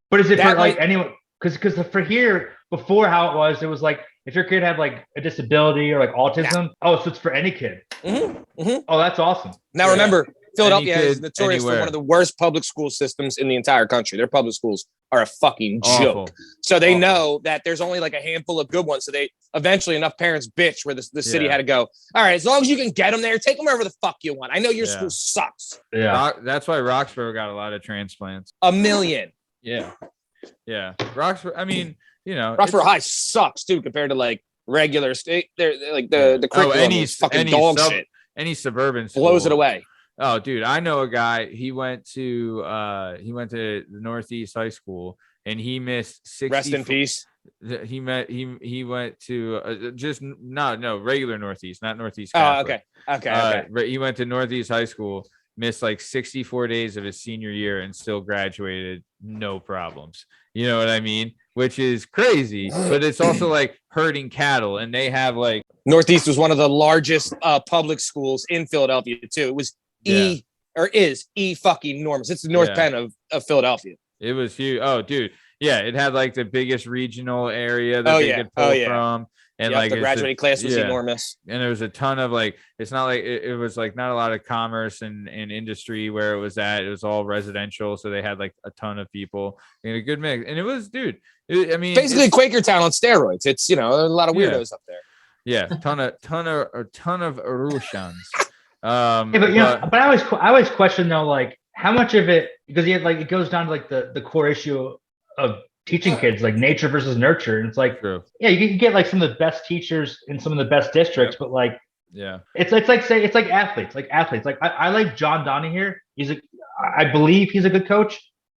But is it that for like might- anyone? Because for here before how it was like if your kid had like a disability or like autism, so it's for any kid. Oh, that's awesome. Now remember, Philadelphia Any is kid, notorious for anywhere. one of the worst public school systems in the entire country. Their public schools are a fucking joke. So they know that there's only like a handful of good ones. So they eventually enough parents bitch where the city had to go. All right, as long as you can get them there, take them wherever the fuck you want. I know your school sucks. Yeah. That's why Roxborough got a lot of transplants. A million. Yeah. Roxborough. I mean, Roxborough High sucks too compared to like regular state. They're like the curriculum is fucking dog shit. Any suburban Blows school. it away. Oh, dude, I know a guy. He went to the Northeast High School, and he missed 60. Rest in peace. He went to regular Northeast, not Northeast. Oh, Catholic. okay. But he went to Northeast High School, missed like 64 days of his senior year, and still graduated, no problems. You know what I mean? Which is crazy, but it's also like herding cattle, and they have like Northeast was one of the largest public schools in Philadelphia too. It was is fucking enormous. It's the North Penn of Philadelphia. It was huge. Oh, dude. Yeah, it had like the biggest regional area that they could pull from. And like the graduating class was enormous. And there was a ton of like, it's not like it was like not a lot of commerce and industry where it was at. It was all residential. So they had like a ton of people in a good mix. And it was, dude, basically Quaker Town on steroids. It's, a lot of weirdos up there. Yeah. Ton of Russians. But I always question though, like how much of it, because it goes down to like the core issue of teaching kids, like nature versus nurture. And it's like, you can get like some of the best teachers in some of the best districts, but like, it's like athletes. Like I like John Donnie here. I believe he's a good coach,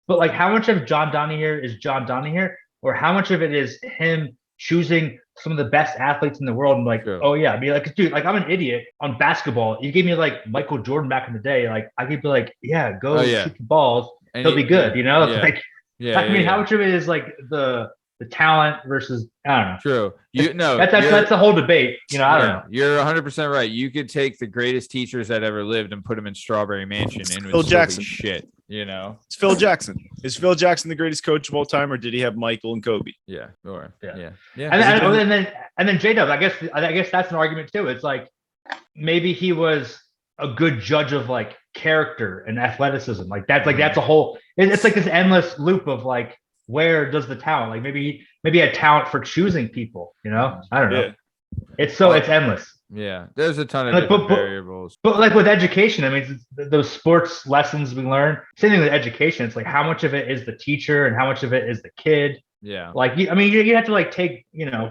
but like how much of John Donnie here is John Donnie here, or how much of it is him choosing some of the best athletes in the world and like, I'd be like, dude, like I'm an idiot on basketball. You gave me like Michael Jordan back in the day. Like I could be like, go shoot the balls. And he'll be good. How much of it is like the talent versus, I don't know. True. That's the whole debate. I don't know. You're 100% right. You could take the greatest teachers that ever lived and put them in Strawberry Mansion and Phil Jackson. Shit, It's Phil Jackson. Is Phil Jackson the greatest coach of all time, or did he have Michael and Kobe? Yeah. And then J-Dub, I guess that's an argument too. It's like maybe he was a good judge of like character and athleticism. Like that's a whole. It's like this endless loop of like, where does the talent? Like maybe he had talent for choosing people. You know, I don't know. Yeah. It's endless. Yeah, there's a ton of Like, different variables. But like with education, I mean, those sports lessons we learn. Same thing with education. It's like how much of it is the teacher and how much of it is the kid. Yeah. Like, I mean, you have to like take,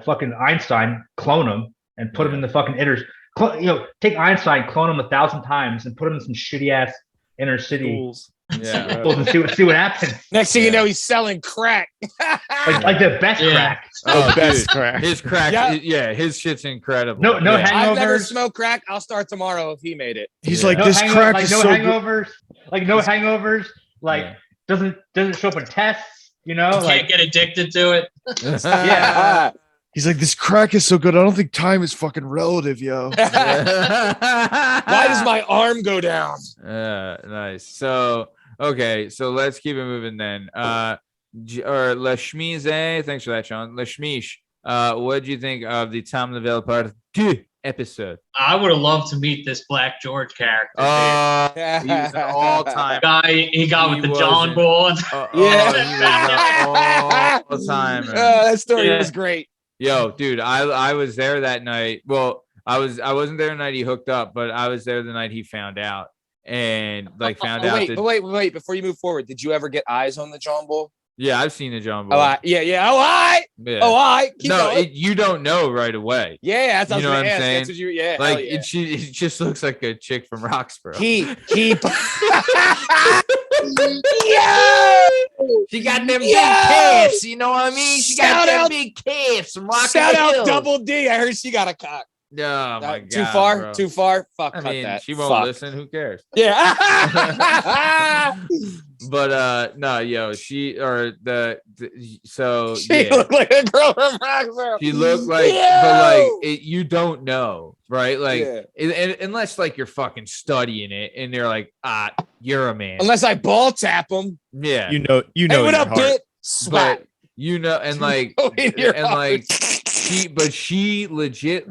fucking Einstein, clone him, and put him in the fucking take Einstein, clone him 1,000 times, and put him in some shitty ass inner city Schools. Yeah. schools and see what happens. Next thing you know, he's selling crack. Like the best crack. Oh, best dude. crack. His crack. Yeah. His shit's incredible. No Yeah. hangovers. I've never smoked crack. I'll start tomorrow if he made it. He's Yeah. like, No this crack like is no so good. hangovers. Like no hangovers. Like Yeah. doesn't show up in tests. You Like can't get addicted to it. Yeah. He's like, this crack is so good. I don't think time is fucking relative, yo. Why does my arm go down? Nice. So okay, so let's keep it moving then. Or Lasmeeshma, thanks for that, Sean. Lasmeesh, what do you think of the Tom Lavelle part 2 episode? I would have loved to meet this Black George character. He's an all-time. Guy he got He with the John wasn't- Bull. He was an all-time. That story Yeah. was great. Yo, dude, I was there that night. Well, I wasn't there the night he hooked up, but I was there the night he found out and found out that. But wait, before you move forward, did you ever get eyes on the John Bull? Yeah, I've seen the John Bull. Oh, yeah. Oh, I. Yeah. Oh, I. Keep No, going. you don't know right away. Yeah, that's what You know I what was I'm gonna ask. saying? That's what you. Yeah, hell yeah. It just looks like a chick from Roxborough. He. She got them big calves, you know what I mean? She got them big calves from Shout out Double D. I heard she got a cock. Oh my god. Too far? bro. Too far? Fuck, I cut mean, that. she won't Fuck. listen. Who cares? Yeah. But no, yo, she looked like a girl from Roxborough. she looked like, Yo! but you don't know, right? Like, Yeah. unless you're fucking studying it, and they're like, you're a man. Unless I ball tap him. Yeah, You know Hey, in what your up, heart. Bit? Swat. but and like, Oh, in your and heart. she legit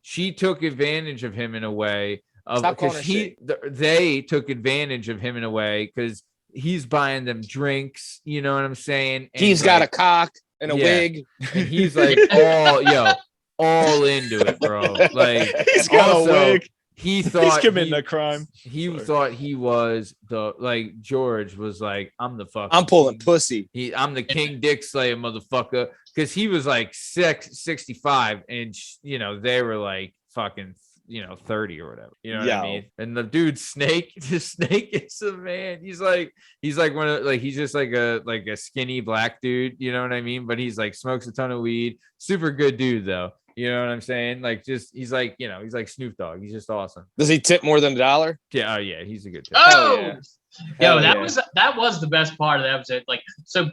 she took advantage of him in a way Stop calling because her they took advantage of him in a way because he's buying them drinks, you know what I'm saying? And He's got a cock and a Yeah. wig. and he's like all into it, bro. Like He's got also, a wig. he He's thought committing a crime. he thought he was George was like, I'm the fuck. I'm pulling pussy. I'm the King Dick Slayer, motherfucker. Because he was like 65, and they were like fucking 30 or whatever. You know what I mean? And the dude Snake is a man. He's like one of he's just like a skinny black dude. You know what I mean? But he's like smokes a ton of weed. Super good dude though. You know what I'm saying? He's like Snoop Dogg. He's just awesome. Does he tip more than $1? Yeah. Oh yeah. He's a good dude. Oh, yeah. yo, Hell that was the best part of the episode. Like, so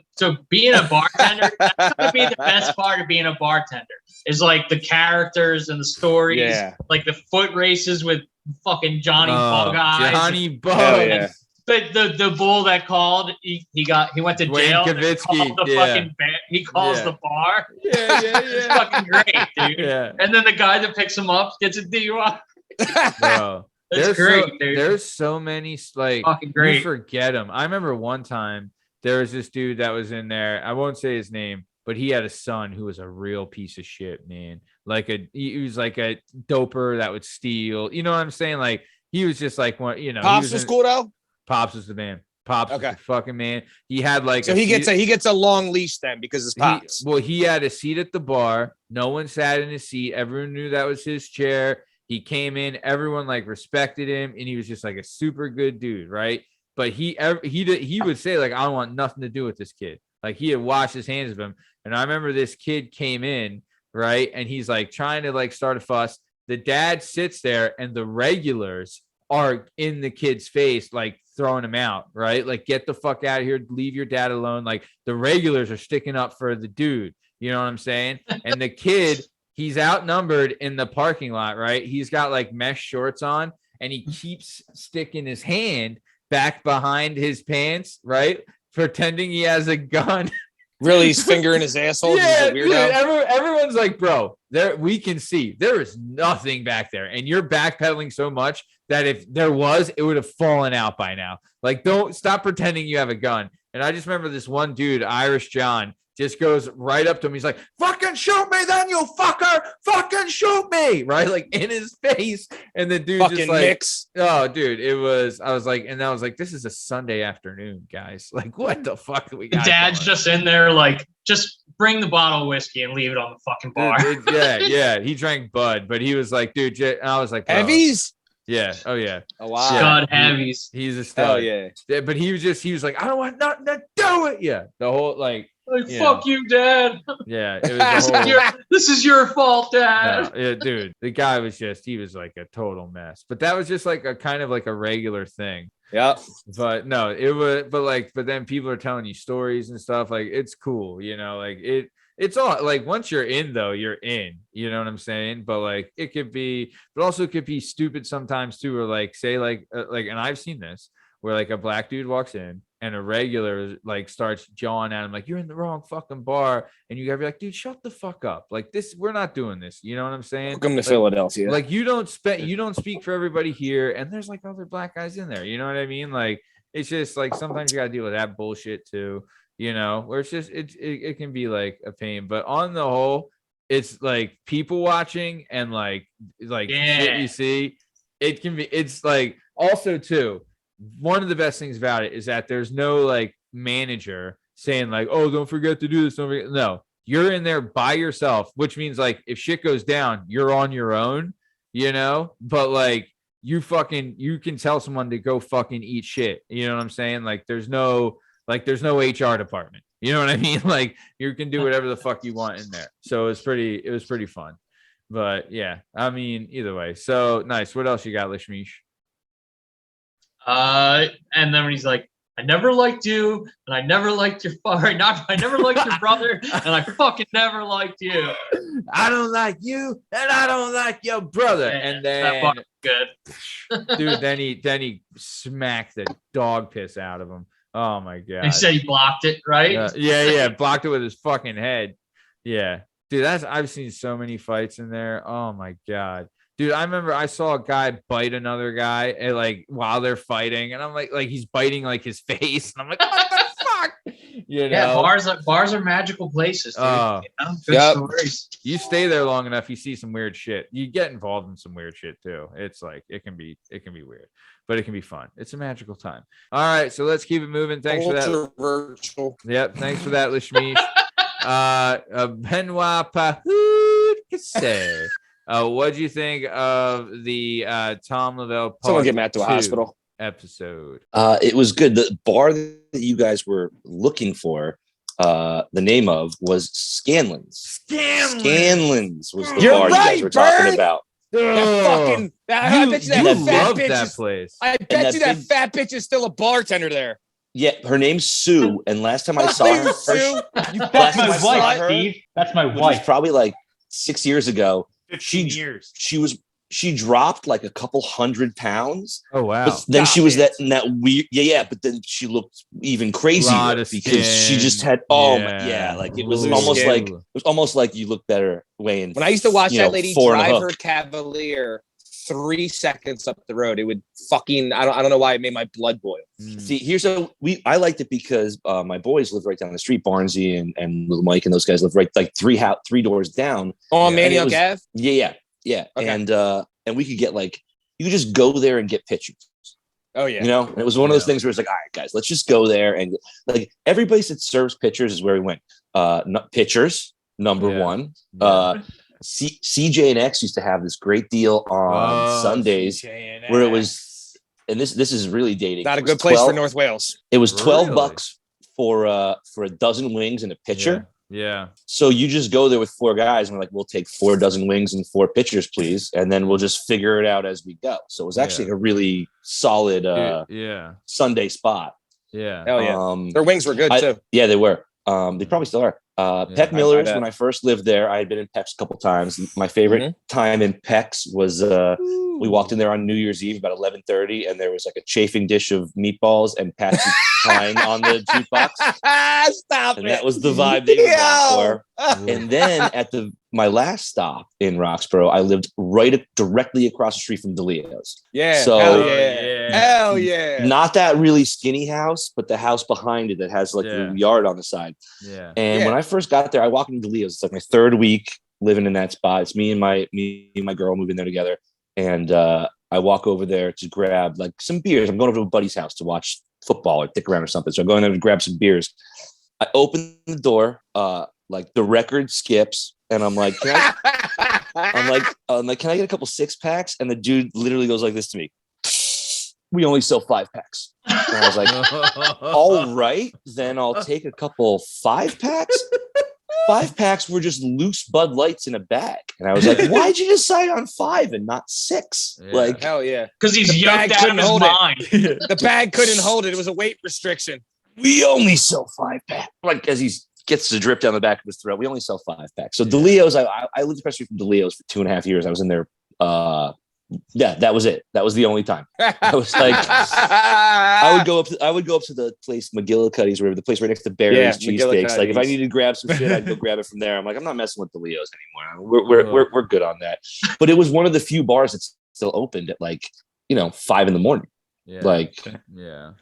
being a bartender, that's gonna be the best part of being a bartender. Is like the characters and the stories, Yeah. like the foot races with fucking Johnny Bug Eyes. Johnny Bug. Hell yeah. The bull that called, he went to Dwayne jail. And Kavitsky, called the yeah. fucking he calls Yeah. the bar. Yeah. It's fucking great, dude. Yeah. And then the guy that picks him up gets a DUI. Bro. That's great, dude. There's so many Fucking you great. forget them. I remember one time there was this dude that was in there. I won't say his name, but he had a son who was a real piece of shit, man. He was like a doper that would steal. You know what I'm saying? Like he was just like one. Pops was cool though. Pops was the man. Pops was the fucking man. He had So he gets a long leash then because it's Pops. He had a seat at the bar. No one sat in his seat. Everyone knew that was his chair. He came in, everyone respected him, and he was just like a super good dude, right? But he would say I don't want nothing to do with this kid. Like he had washed his hands of him. And I remember this kid came in, right? And he's trying to start a fuss. The dad sits there, and the regulars are in the kid's face, throwing him out, right? Get the fuck out of here, leave your dad alone. The regulars are sticking up for the dude. You know what I'm saying? And the kid. He's outnumbered in the parking lot, right? He's got mesh shorts on, and he keeps sticking his hand back behind his pants, right? Pretending he has a gun. Really, he's fingering his asshole. Yeah, He's a dude, weirdo. everyone's like, bro, there we can see there is nothing back there, and you're backpedaling so much that if there was, it would have fallen out by now. Like, don't stop pretending you have a gun. And I just remember this one dude, Irish John, just goes right up to him. He's like, fucking shoot me then, you fucker. Fucking shoot me. Right? Like in his face. And the dude Fucking just like, mix. oh, dude, I was like, this is a Sunday afternoon, guys. Like, what the fuck do we got? Dad's going? just in there, like, just bring the bottle of whiskey and leave it on the fucking bar. Dude, yeah. He drank Bud, but he was like, dude, and I was like, bro. Heavies? Yeah. Oh, yeah. Oh, wow. Stud heavies. He's a stud. Oh, yeah. But he was like, I don't want nothing to do it. Yeah. The whole, like, Fuck you, Dad. yeah. It was the whole, this is your fault, Dad. no, yeah, dude. The guy he was like a total mess. But that was just like a kind of like a regular thing. Yeah. But no, it was, but then people are telling you stories and stuff. Like, it's cool, like it's all like, once you're in though, you're in, you know what I'm saying? But like, it could be, but also it could be stupid sometimes too, or like, say like, and I've seen this where like a black dude walks in and a regular like starts jawing at him, like, you're in the wrong fucking bar. And you gotta be like, dude, shut the fuck up. Like, this, we're not doing this. You know what I'm saying? Welcome to Philadelphia. Like, you don't speak for everybody here. And there's like other black guys in there. You know what I mean? Like, it's just like, sometimes you gotta deal with that bullshit too, where it's just, it can be like a pain, but on the whole, it's like people watching and like shit you see, it's like, also too, one of the best things about it is that there's no like manager saying like, oh, don't forget to do this. No, you're in there by yourself, which means like if shit goes down, you're on your own, but like you can tell someone to go fucking eat shit. You know what I'm saying? Like there's no HR department. You know what I mean? Like you can do whatever the fuck you want in there. So it was pretty fun, but yeah, I mean, either way. So nice. What else you got, Lasmeeshma? And then when he's like, I never liked you, and I never liked your father. I never liked your brother, and I fucking never liked you. I don't like you, and I don't like your brother. Yeah, and then that fucking good. Dude, then he smacked the dog piss out of him. Oh my god. He said he blocked it, right? Yeah, blocked it with his fucking head. Yeah. Dude, I've seen so many fights in there. Oh my god. Dude, I remember I saw a guy bite another guy and like while they're fighting, and I'm like he's biting like his face, and I'm like, what the fuck? Yeah, bars are magical places. Dude. Good stories. You stay there long enough, you see some weird shit. You get involved in some weird shit too. It's like it can be weird, but it can be fun. It's a magical time. All right, so let's keep it moving. Thanks for that. Virtual. Yep, thanks for that, Lasmeeshma. Benoit Pahoud Cassé. What do you think of the Tom Lavelle Someone get Matt to a 2 hospital episode? It was good. The bar that you guys were looking for, the name of was Scanlan's. Scanlan's was the You're bar right, you guys were talking Bern. about. I bet you that fat bitch that is, place. I bet you that fat bitch is still a bartender there. Yeah, her name's Sue, and last time I saw her, Sue. That's my wife, Steve. That's my which was wife. probably like 6 years ago. 15 years. She dropped like a couple 100 pounds. Oh wow. But then she was in that weird, but then she looked even crazier because she just had like it was almost like you look better weighing. When I used to watch that lady 4 and a drive hook. her Cavalier 3 seconds up the road, it would fucking I don't know why it made my blood boil. See, I liked it because my boys live right down the street. Barnesy and little Mike and those guys live right like three doors down. Oh, Manioc Ave? Yeah. Okay. And we could get you could just go there and get pictures. Oh yeah. And it was one of those things where it's like, all right, guys, let's just go there. And like every place that serves pictures is where we went. Pictures, number one. CJ and X used to have this great deal on Sundays where it was, and this is really dating. Not a good place for North Wales. It was $12 for a dozen wings and a pitcher. Yeah. So you just go there with 4 guys and we're like, we'll take 4 dozen wings and 4 pitchers, please. And then we'll just figure it out as we go. So it was actually a really solid Sunday spot. Yeah. Hell yeah. Their wings were good too. Yeah, they were. They probably still are. Peck Miller's, when I first lived there, I had been in Peck's a couple times. My favorite time in Peck's was we walked in there on New Year's Eve about 11:30, and there was like a chafing dish of meatballs and Patsy Cline on the jukebox. Stop and it. that was the vibe they were going for. And then at my last stop in Roxborough, I lived directly across the street from DeLeo's. Yeah. So Hell yeah. not that really skinny house, but the house behind it that has like a yard on the side. Yeah. And when I first got there, I walked into DeLeo's. It's like my third week living in that spot. It's me and my girl moving there together. And I walk over there to grab like some beers. I'm going over to a buddy's house to watch football or dick around or something. So I'm going there to grab some beers. I open the door, like the record skips, and I'm like, can I get a couple 6-packs? And the dude literally goes like this to me. We only sell 5-packs. And I was like, all right, then I'll take a couple 5-packs. 5-packs were just loose Bud Lights in a bag. And I was like, why'd you decide on 5 and not 6? Yeah. Like, hell yeah. Because he's yoked out of his mind. The bag couldn't hold it. It was a weight restriction. we only sell 5-packs. Like as he gets the drip down the back of his throat, we only sell 5-packs. So DeLeo's, I lived across the street from DeLeo's for 2.5 years. I was in there. That was it. That was the only time. I was like, I would go up to the place McGillicuddy's, whatever, the place right next to Barry's cheesesteaks. Like if I needed to grab some shit, I'd go grab it from there. I'm like, I'm not messing with DeLeo's anymore. We're good on that. But it was one of the few bars that's still opened at 5 a.m.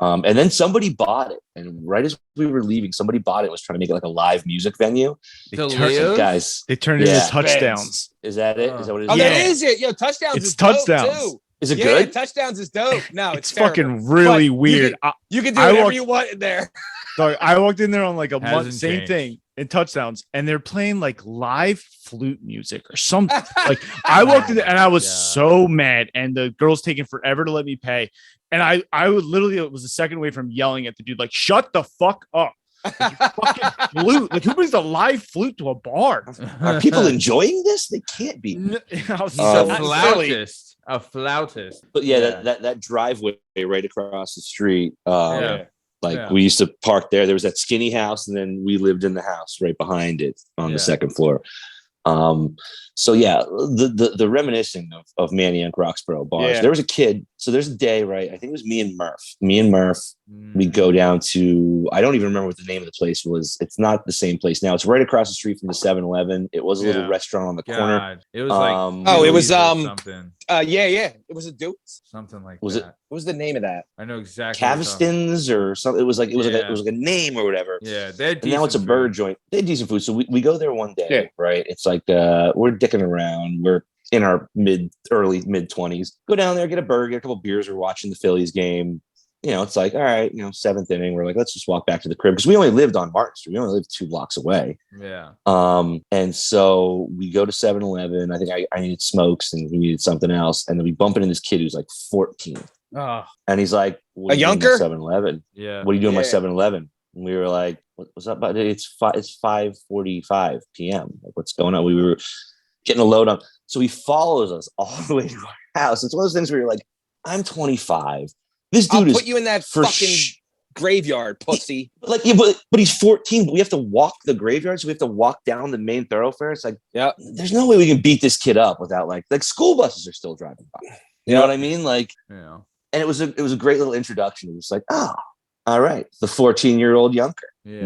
And then somebody bought it, and right as we were leaving, somebody bought it and was trying to make it like a live music venue. Guys, they turned it into Touchdowns. Is that it? Is that what it is? Oh, that is it. Yo, Touchdowns It's is dope Touchdowns. too. Is it Yeah, good? Touchdowns is dope. No, it's fucking really But weird. You can do whatever you want in there. Sorry, I walked in there on like a month, Hasn't same changed. thing in Touchdowns, and they're playing like live flute music or something. Like I walked in there and I was so mad, and the girl's taking forever to let me pay. And I would literally, it was a second away from yelling at the dude, like, shut the fuck up. Like, you fucking flute. Like, who brings a live flute to a bar? Are people enjoying this? They can't be. I was He's a so flautist. A flautist. But that driveway right across the street. Yeah. We used to park there. There was that skinny house, and then we lived in the house right behind it on the second floor. The reminiscing of Manioc Roxborough bars. Yeah. There was a kid. So there's a day, right? I think it was me and Murph. We go down to, I don't even remember what the name of the place was. It's not the same place now. It's right across the street from the 7-Eleven. It was a little restaurant on the corner. It was like it was something. It was a Dukes. Something like Was that. it? What was the name of that? I know exactly. what you're talking Caviston's or something. It was like a name or whatever. about. Yeah, they had And now it's a decent burger food. joint. They had decent food. So we go there one day, right? It's like we're dicking around. We're in our early mid 20s. Go down there, get a burger, get a couple beers. We're watching the Phillies game. It's like, all right, 7th inning. We're like, let's just walk back to the crib because we only lived on Martin Street. We only lived 2 blocks away. Yeah. And so we go to 7-Eleven. I think I needed smokes and he needed something else. And then we bump into this kid who's like 14. Oh, And he's like, what A are you doing younker? at 7-Eleven? Yeah. What are you doing at Yeah. 7-Eleven? And we were like, what's up, buddy? It's 5:45 p.m. Like, what's going on? We were getting a load on. So he follows us all the way to our house. It's one of those things where you're like, I'm 25. This dude I'll is put you in that for fucking graveyard, pussy. but he's 14, but we have to walk the graveyard, so we have to walk down the main thoroughfare. It's like, there's no way we can beat this kid up without like school buses are still driving by. You know what I mean? Like, Yeah. and it was a great little introduction. It was like, oh, all right, the 14-year-old younker. Yeah.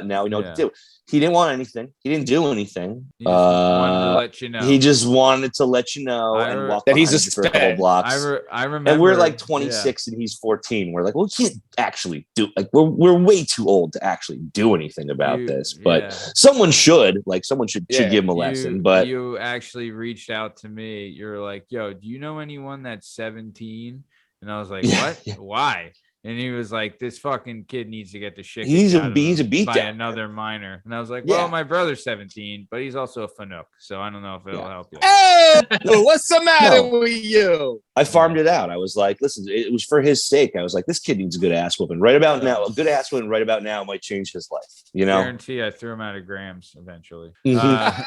Now we know what to do. He didn't want anything. He didn't do anything. He just wanted to let you know. He just wanted to let you know and walk that he's behind a you for a couple sped. blocks. I remember. And we're like 26 and he's 14. We're like, well, we can't actually do, like, we're way too old to actually do anything about this. But someone should give him a lesson. But you actually reached out to me. You're like, yo, do you know anyone that's 17? And I was like, what? Why? And he was like, this fucking kid needs to get the shit. He's a beat beat by down. another minor. And I was like, well, my brother's 17, but he's also a Fanook. So I don't know if it'll help you. Hey, what's the matter with you? I farmed it out. I was like, listen, it was for his sake. I was like, this kid needs a good ass whooping right about now. A good ass whooping right about now might change his life. Guarantee I threw him out of Grams eventually. Mhm.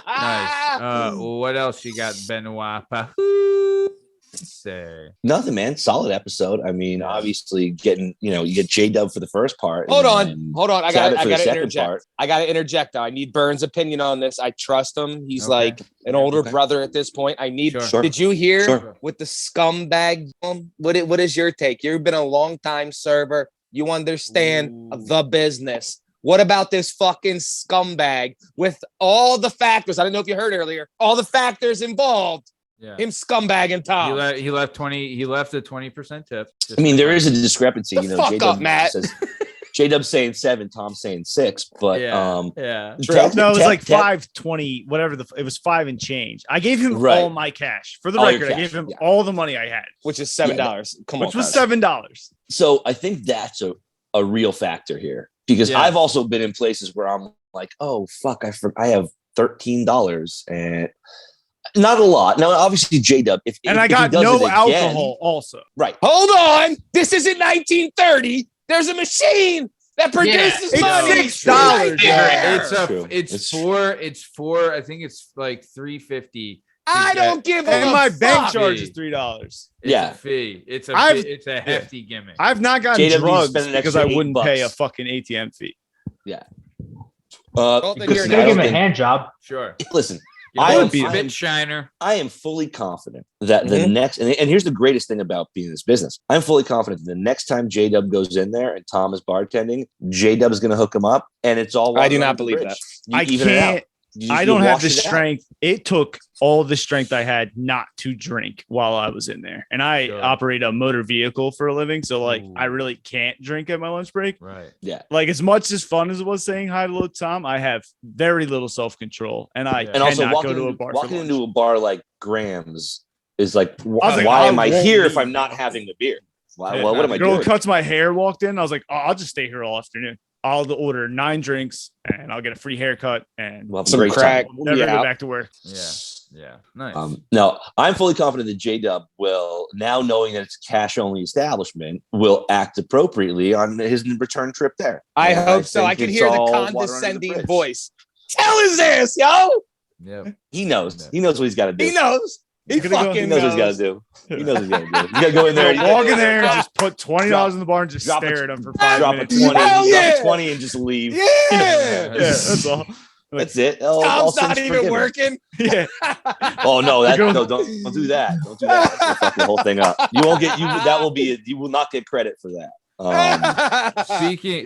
Nice. What else you got, Benoit? Pahoo? say? Nothing, man. Solid episode. I mean, obviously getting, you get J-Dub for the first part. Hold and on. I Cabot got for the to second interject. part. I got to interject. Though. I need Bern's opinion on this. I trust him. He's Okay. like an older Okay. brother at this point. I need. Sure. Did you hear Sure. with the scumbag? What is your take? You've been a long time server. You understand the business. What about this fucking scumbag with all the factors? I don't know if you heard earlier. All the factors involved. Yeah. Him scumbagging Tom. He left a 20% tip. I mean, there is a discrepancy. The fuck J-Dub up, Matt. says J-Dub's saying 7, Tom's saying 6, but yeah. No, it was like 520, whatever. It was 5 and change. I gave him Right. all my cash. For the All your record, I cash, gave him yeah. all the money I had, which is $7. Come on, which was guys. $7. So I think that's a real factor here, because Yeah. I've also been in places where I'm like, oh fuck, I have $13 and not a lot. Now, obviously, J-Dub, And if I he got does no it again- alcohol also. right? Hold on. This isn't 1930. There's a machine that produces It's money. $6. Right It's there. it's four. I think it's like $3.50. I don't give a And my bank fuck. charge is $3. It's Yeah. a fee. It's a hefty gimmick. I've not gotten JW drugs spent an because extra I wouldn't pay a $8. fucking ATM fee. Well, then you're listen, They I give don't him a think- hand job. Sure. listen, You're I both am- spit shiner. I am fully confident that the next, and here's the greatest thing about being in this business. I'm fully confident that the next time J-Dub goes in there and Tom is bartending, J-Dub is going to hook him up, and it's all. I do water not under the believe bridge. that. You I even it out. can't. You I don't have wash the it out. strength. It took all the strength I had not to drink while I was in there. And I Sure. operate a motor vehicle for a living. So like Ooh. I really can't drink at my lunch break. Right. Yeah, Like as much as fun as it was saying hi to little Tom, I have very little self-control. And I Yeah. and also cannot walking, go to a bar for walking lunch. into a bar like Graham's is like, I was like, why I am I won't here leave. if I'm not having a beer? Why, Yeah. well, what am I Girl doing? cuts my hair, walked in. I was like, oh, I'll just stay here all afternoon. I'll order 9 drinks and I'll get a free haircut and We'll have a Some great crack. time. never Yeah. go back to work. Yeah. Nice. No, I'm fully confident that J-Dub will, now knowing that it's a cash-only establishment, will act appropriately on his return trip there. I And hope so. think I can it's hear the all water under condescending bridge. voice. Tell his ass, yo. Yep. He knows. He knows what he's got to do. He knows. He He's gonna go- fucking He knows what he's got knows. to do. He knows what he's got to do. You got to go in there. Walk in there and just put $20 in the bar and just drop stare a- at him for 5 drop a minutes. 20, Hell drop yeah. a 20 and just leave. Yeah. Yeah, that's all. That's it. All Tom's not sins even forgiven. working. Yeah. Oh no, Go- no, don't do that. Don't do that. That's gonna fuck the whole thing up. You won't get you will not get credit for that.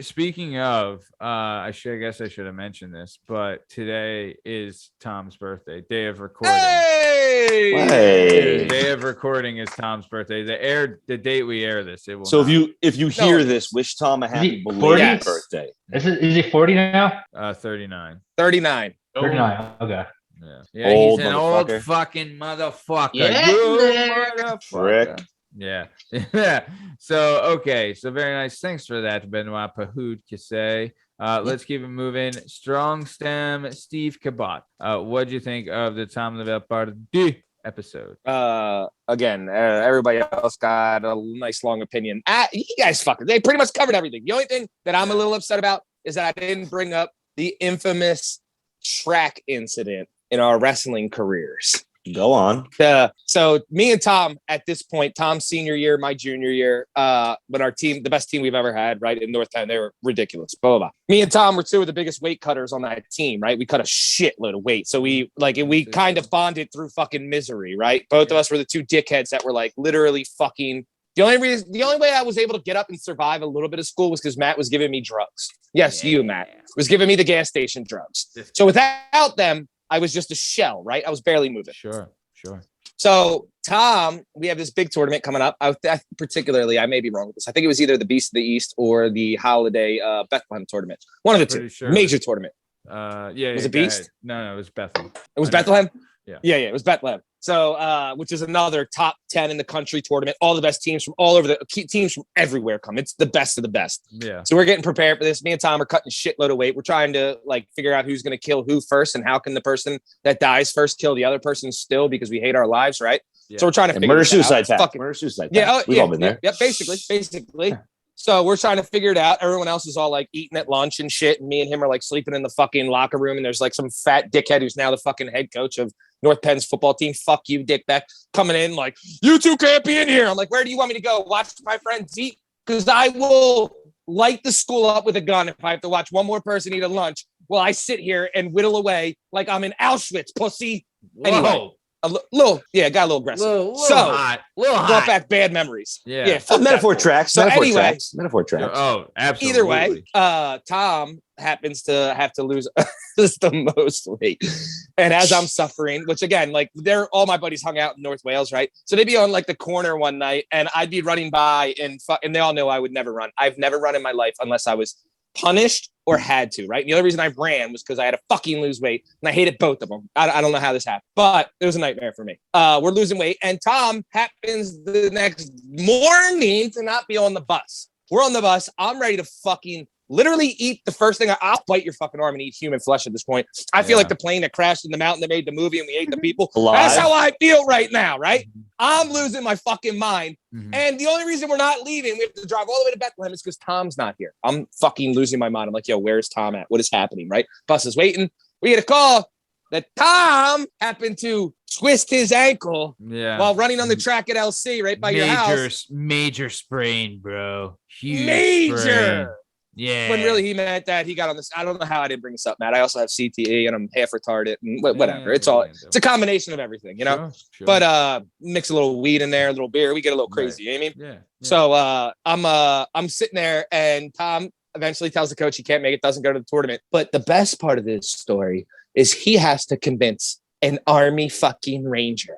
Speaking of, I guess I should have mentioned this, but today is Tom's birthday, day of recording. Hey. Hey. Day of recording is Tom's birthday. The date we air this, it will. So not. if you hear No. this, wish Tom a happy he belated 40? birthday. Is he 40 now? 39. 39. 39. Okay. Yeah, Old he's an old motherfucker. fucking motherfucker. Yeah, You Nick. motherfucker. Frick. Yeah. Yeah. So, okay. So, very nice. Thanks for that, Benoit Pahoud Kase. Let's keep it moving. Strong stem, Steve Cabot. What'd you think of the Tom Lavelle part of the episode? Again, everybody else got a nice long opinion. You guys fucking, they pretty much covered everything. The only thing that I'm a little upset about is that I didn't bring up the infamous track incident in our wrestling careers. Go on. So me and Tom at this point, Tom's senior year, my junior year, when our team, the best team we've ever had, right, in Northtown, they were ridiculous. Blah, blah, blah. Me and Tom were 2 of the biggest weight cutters on that team, right? We cut a shitload of weight. So we kind of bonded through fucking misery, right? Both of us were the 2 dickheads that were like literally fucking. The only way I was able to get up and survive a little bit of school was because Matt was giving me drugs. Yes, you, Matt, was giving me the gas station drugs. So without them, I was just a shell, right? I was barely moving. Sure. So Tom, we have this big tournament coming up. Particularly, I may be wrong with this. I think it was either the Beast of the East or the Holiday Bethlehem tournament. One of the 2. Pretty sure. Major tournament. Yeah. Was it go Beast? ahead. No, it was Bethlehem. It was I know. Bethlehem? Yeah. It was Bethlehem. So, which is another top 10 in the country tournament. All the best teams from all over teams from everywhere come. It's the best of the best. Yeah. So we're getting prepared for this. Me and Tom are cutting a shitload of weight. We're trying to like figure out who's going to kill who first and how can the person that dies first kill the other person still because we hate our lives, right? Yeah. So we're trying to figure Murder that suicide out. pact. Fucking- Murder suicide pact. Yeah, We've all been there. Yeah, basically. So we're trying to figure it out. Everyone else is all like eating at lunch and shit. And me and him are like sleeping in the fucking locker room. And there's like some fat dickhead who's now the fucking head coach of North Penn's football team. Fuck you, dickbag. Coming in like, you two can't be in here. I'm like, where do you want me to go? Watch my friends eat? Because I will light the school up with a gun if I have to watch one more person eat a lunch while I sit here and whittle away like I'm in Auschwitz, pussy. Anyway, got a little aggressive. Little so hot. Little brought hot. back bad memories. Yeah. fuck that Metaphor fool. tracks. So Metaphor anyway, tracks. Metaphor tracks. Oh, absolutely. either way, Tom happens to have to lose just the most weight. And as I'm suffering, which again, like all my buddies hung out in North Wales, right? So they'd be on like the corner one night and I'd be running by and they all know I would never run. I've never run in my life unless I was punished or had to, right? And the only reason I ran was because I had to fucking lose weight and I hated both of them. I don't know how this happened, but it was a nightmare for me. We're losing weight and Tom happens the next morning to not be on the bus. We're on the bus. I'm ready to fucking literally eat the first thing. I'll bite your fucking arm and eat human flesh at this point. I feel like the plane that crashed in the mountain that made the movie and we ate the people. Alive. That's how I feel right now, right? I'm losing my fucking mind. And the only reason we're not leaving, we have to drive all the way to Bethlehem, is because Tom's not here. I'm fucking losing my mind. I'm like, yo, where's Tom at? What is happening, right? Bus is waiting. We get a call that Tom happened to twist his ankle while running on the track at LC right by your house. Major sprain, bro. Huge Major. sprain. Yeah. When really he meant that he got on this. I don't know how I didn't bring this up, Matt. I also have CTE and I'm half retarded and whatever. It's a combination of everything, you know? Sure. But mix a little weed in there, a little beer. We get a little crazy, you know what I mean? Yeah. So I'm sitting there and Tom eventually tells the coach he can't make it, doesn't go to the tournament. But the best part of this story is he has to convince an Army fucking Ranger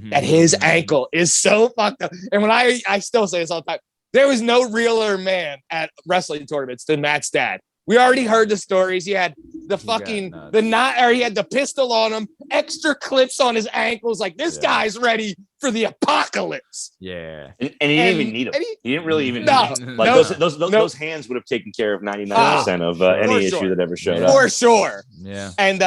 that his ankle is so fucked up. And when I still say this all the time, there was no realer man at wrestling tournaments than Matt's dad. We already heard the stories. He had the fucking he had the pistol on him, extra clips on his ankles. Like this guy's ready for the apocalypse. Yeah, and he didn't even need them. He didn't really even need them. Like those hands would have taken care of 99% of any issue that ever showed up. For sure. Yeah, and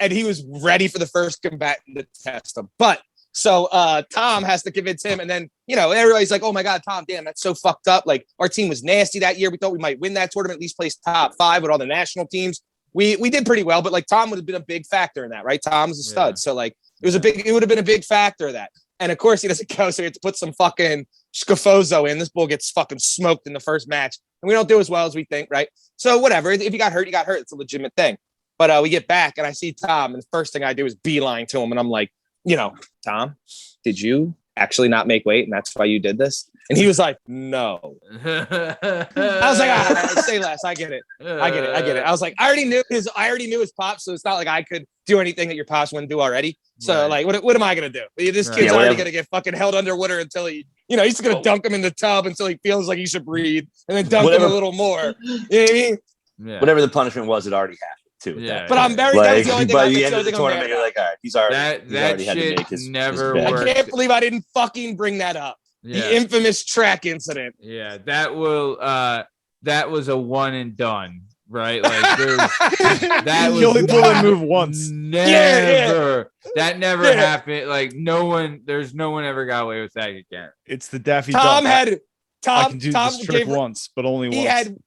he was ready for the first combatant to test him, but. So Tom has to convince him. And then, you know, everybody's like, oh, my God, Tom, damn, that's so fucked up. Like our team was nasty that year. We thought we might win that tournament, at least place top 5 with all the national teams. We did pretty well. But like Tom would have been a big factor in that. Right. Tom was a stud. So like it would have been a big factor of that. And of course, he doesn't go. So he had to put some fucking scafozo in. This bull gets fucking smoked in the first match. And we don't do as well as we think. Right. So whatever. If you got hurt, you got hurt. It's a legitimate thing. But we get back and I see Tom. And the first thing I do is beeline to him. And I'm like, you know, Tom, did you actually not make weight and that's why you did this? And he was like, no. I was like, say less. I get it. I was like, I already knew his pops, so it's not like I could do anything that your pops wouldn't do already. So like, what am I gonna do? This kid's already gonna get fucking held underwater until he, you know, he's gonna dunk him in the tub until he feels like he should breathe, and then dunk him a little more. You know what I mean? Yeah. Whatever the punishment was, it already happened. Yeah, but I'm very like, by the end of the tournament, you're like, all right, he's already that had to make his never his worked. I can't believe I didn't fucking bring that up. The infamous track incident. Yeah, that was a one and done, right? Like that was you only pull and move once. Never. That never happened. Like there's no one ever got away with that again. It's the Daffy Tom Duck. had I can do this trick once, but only once. He had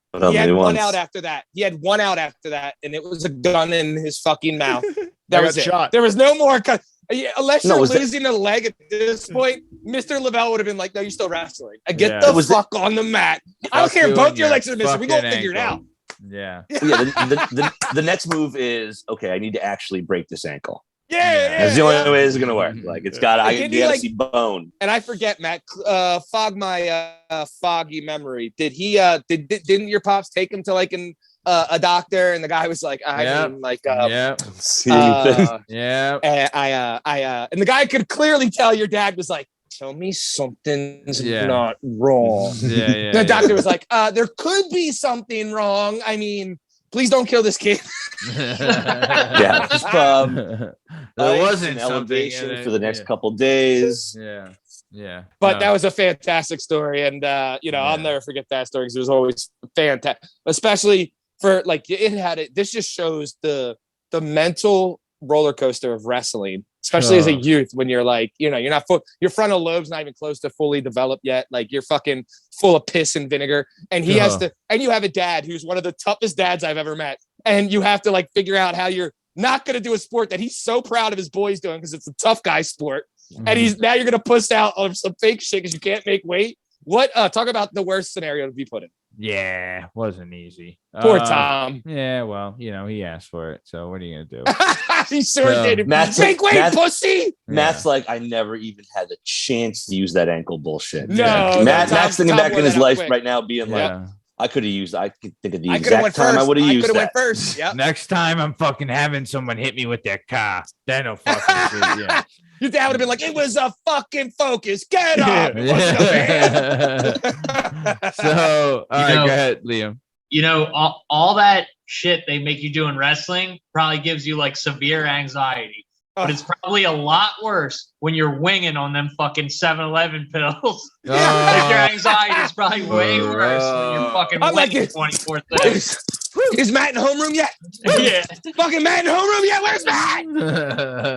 one out after that. He had one out after that, and it was a gun in his fucking mouth. That was it. Shot. There was no more. Unless you're losing a leg at this point, Mr. Lavelle would have been like, "No, you're still wrestling. Get the fuck on the mat. I don't care. Both your legs are missing. We gonna figure it out." Yeah. The next move is okay. I need to actually break this ankle. That's the only way it's gonna work. Like it's got. You gotta see bone. And I forget, Matt. Fog my foggy memory. Did he? Didn't your pops take him to like a doctor? And the guy was like, see anything. And the guy could clearly tell your dad was like, tell me something's not wrong. The doctor was like, there could be something wrong. I mean, please don't kill this kid. Just there wasn't an elevation for the next couple days. But that was a fantastic story, and I'll never forget that story because it was always fantastic, especially for like this just shows the mental roller coaster of wrestling, especially as a youth when you're like, you're not your frontal lobe's not even close to fully developed yet. Like you're fucking full of piss and vinegar. And he has to, and you have a dad who's one of the toughest dads I've ever met. And you have to like figure out how you're not going to do a sport that he's so proud of his boys doing because it's a tough guy sport. And now you're going to push out on some fake shit because you can't make weight. What? Talk about the worst scenario to be put in. Yeah, wasn't easy. Poor Tom. Yeah, well, he asked for it. So what are you gonna do? He sure did. Matt's Make weight, pussy. Matt's like, I never even had the chance to use that ankle bullshit. No, Matt's thinking back in his life right now, being like, Yeah. I could have used. I could think of the I could've exact time I would have used that. went first. Yep. Next time I'm fucking having someone hit me with their car. Then I'll fucking see. Yeah. Your dad would have been like, it was a fucking focus. Get up. It wasn't a man. So, all right, go ahead, Liam. All that shit they make you do in wrestling probably gives you like severe anxiety. But it's probably a lot worse when you're winging on them fucking 7-Eleven pills. Like your anxiety is probably way worse when you're fucking winging 24/7. Is Matt in the homeroom yet? Yeah. Fucking Matt in the homeroom yet? Where's Matt?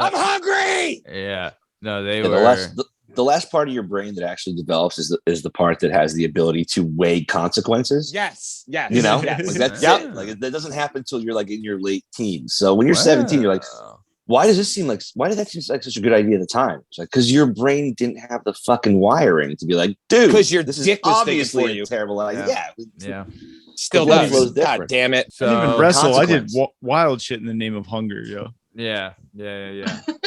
I'm hungry. Yeah. No, they Yeah, were. the last part of your brain that actually develops is the part that has the ability to weigh consequences. Yes. Yes. Like Yes. that's it. Like that doesn't happen until you're like in your late teens. So when you're 17, you're like, why did that seem like such a good idea at the time? It's like, because your brain didn't have the fucking wiring to be like, dude, because your this dick is was obviously for you. a terrible idea. Yeah. Still The blood does. flow's God different. damn it. So, I didn't even wrestle. I did consequence. wild shit in the name of hunger, yo. Yeah.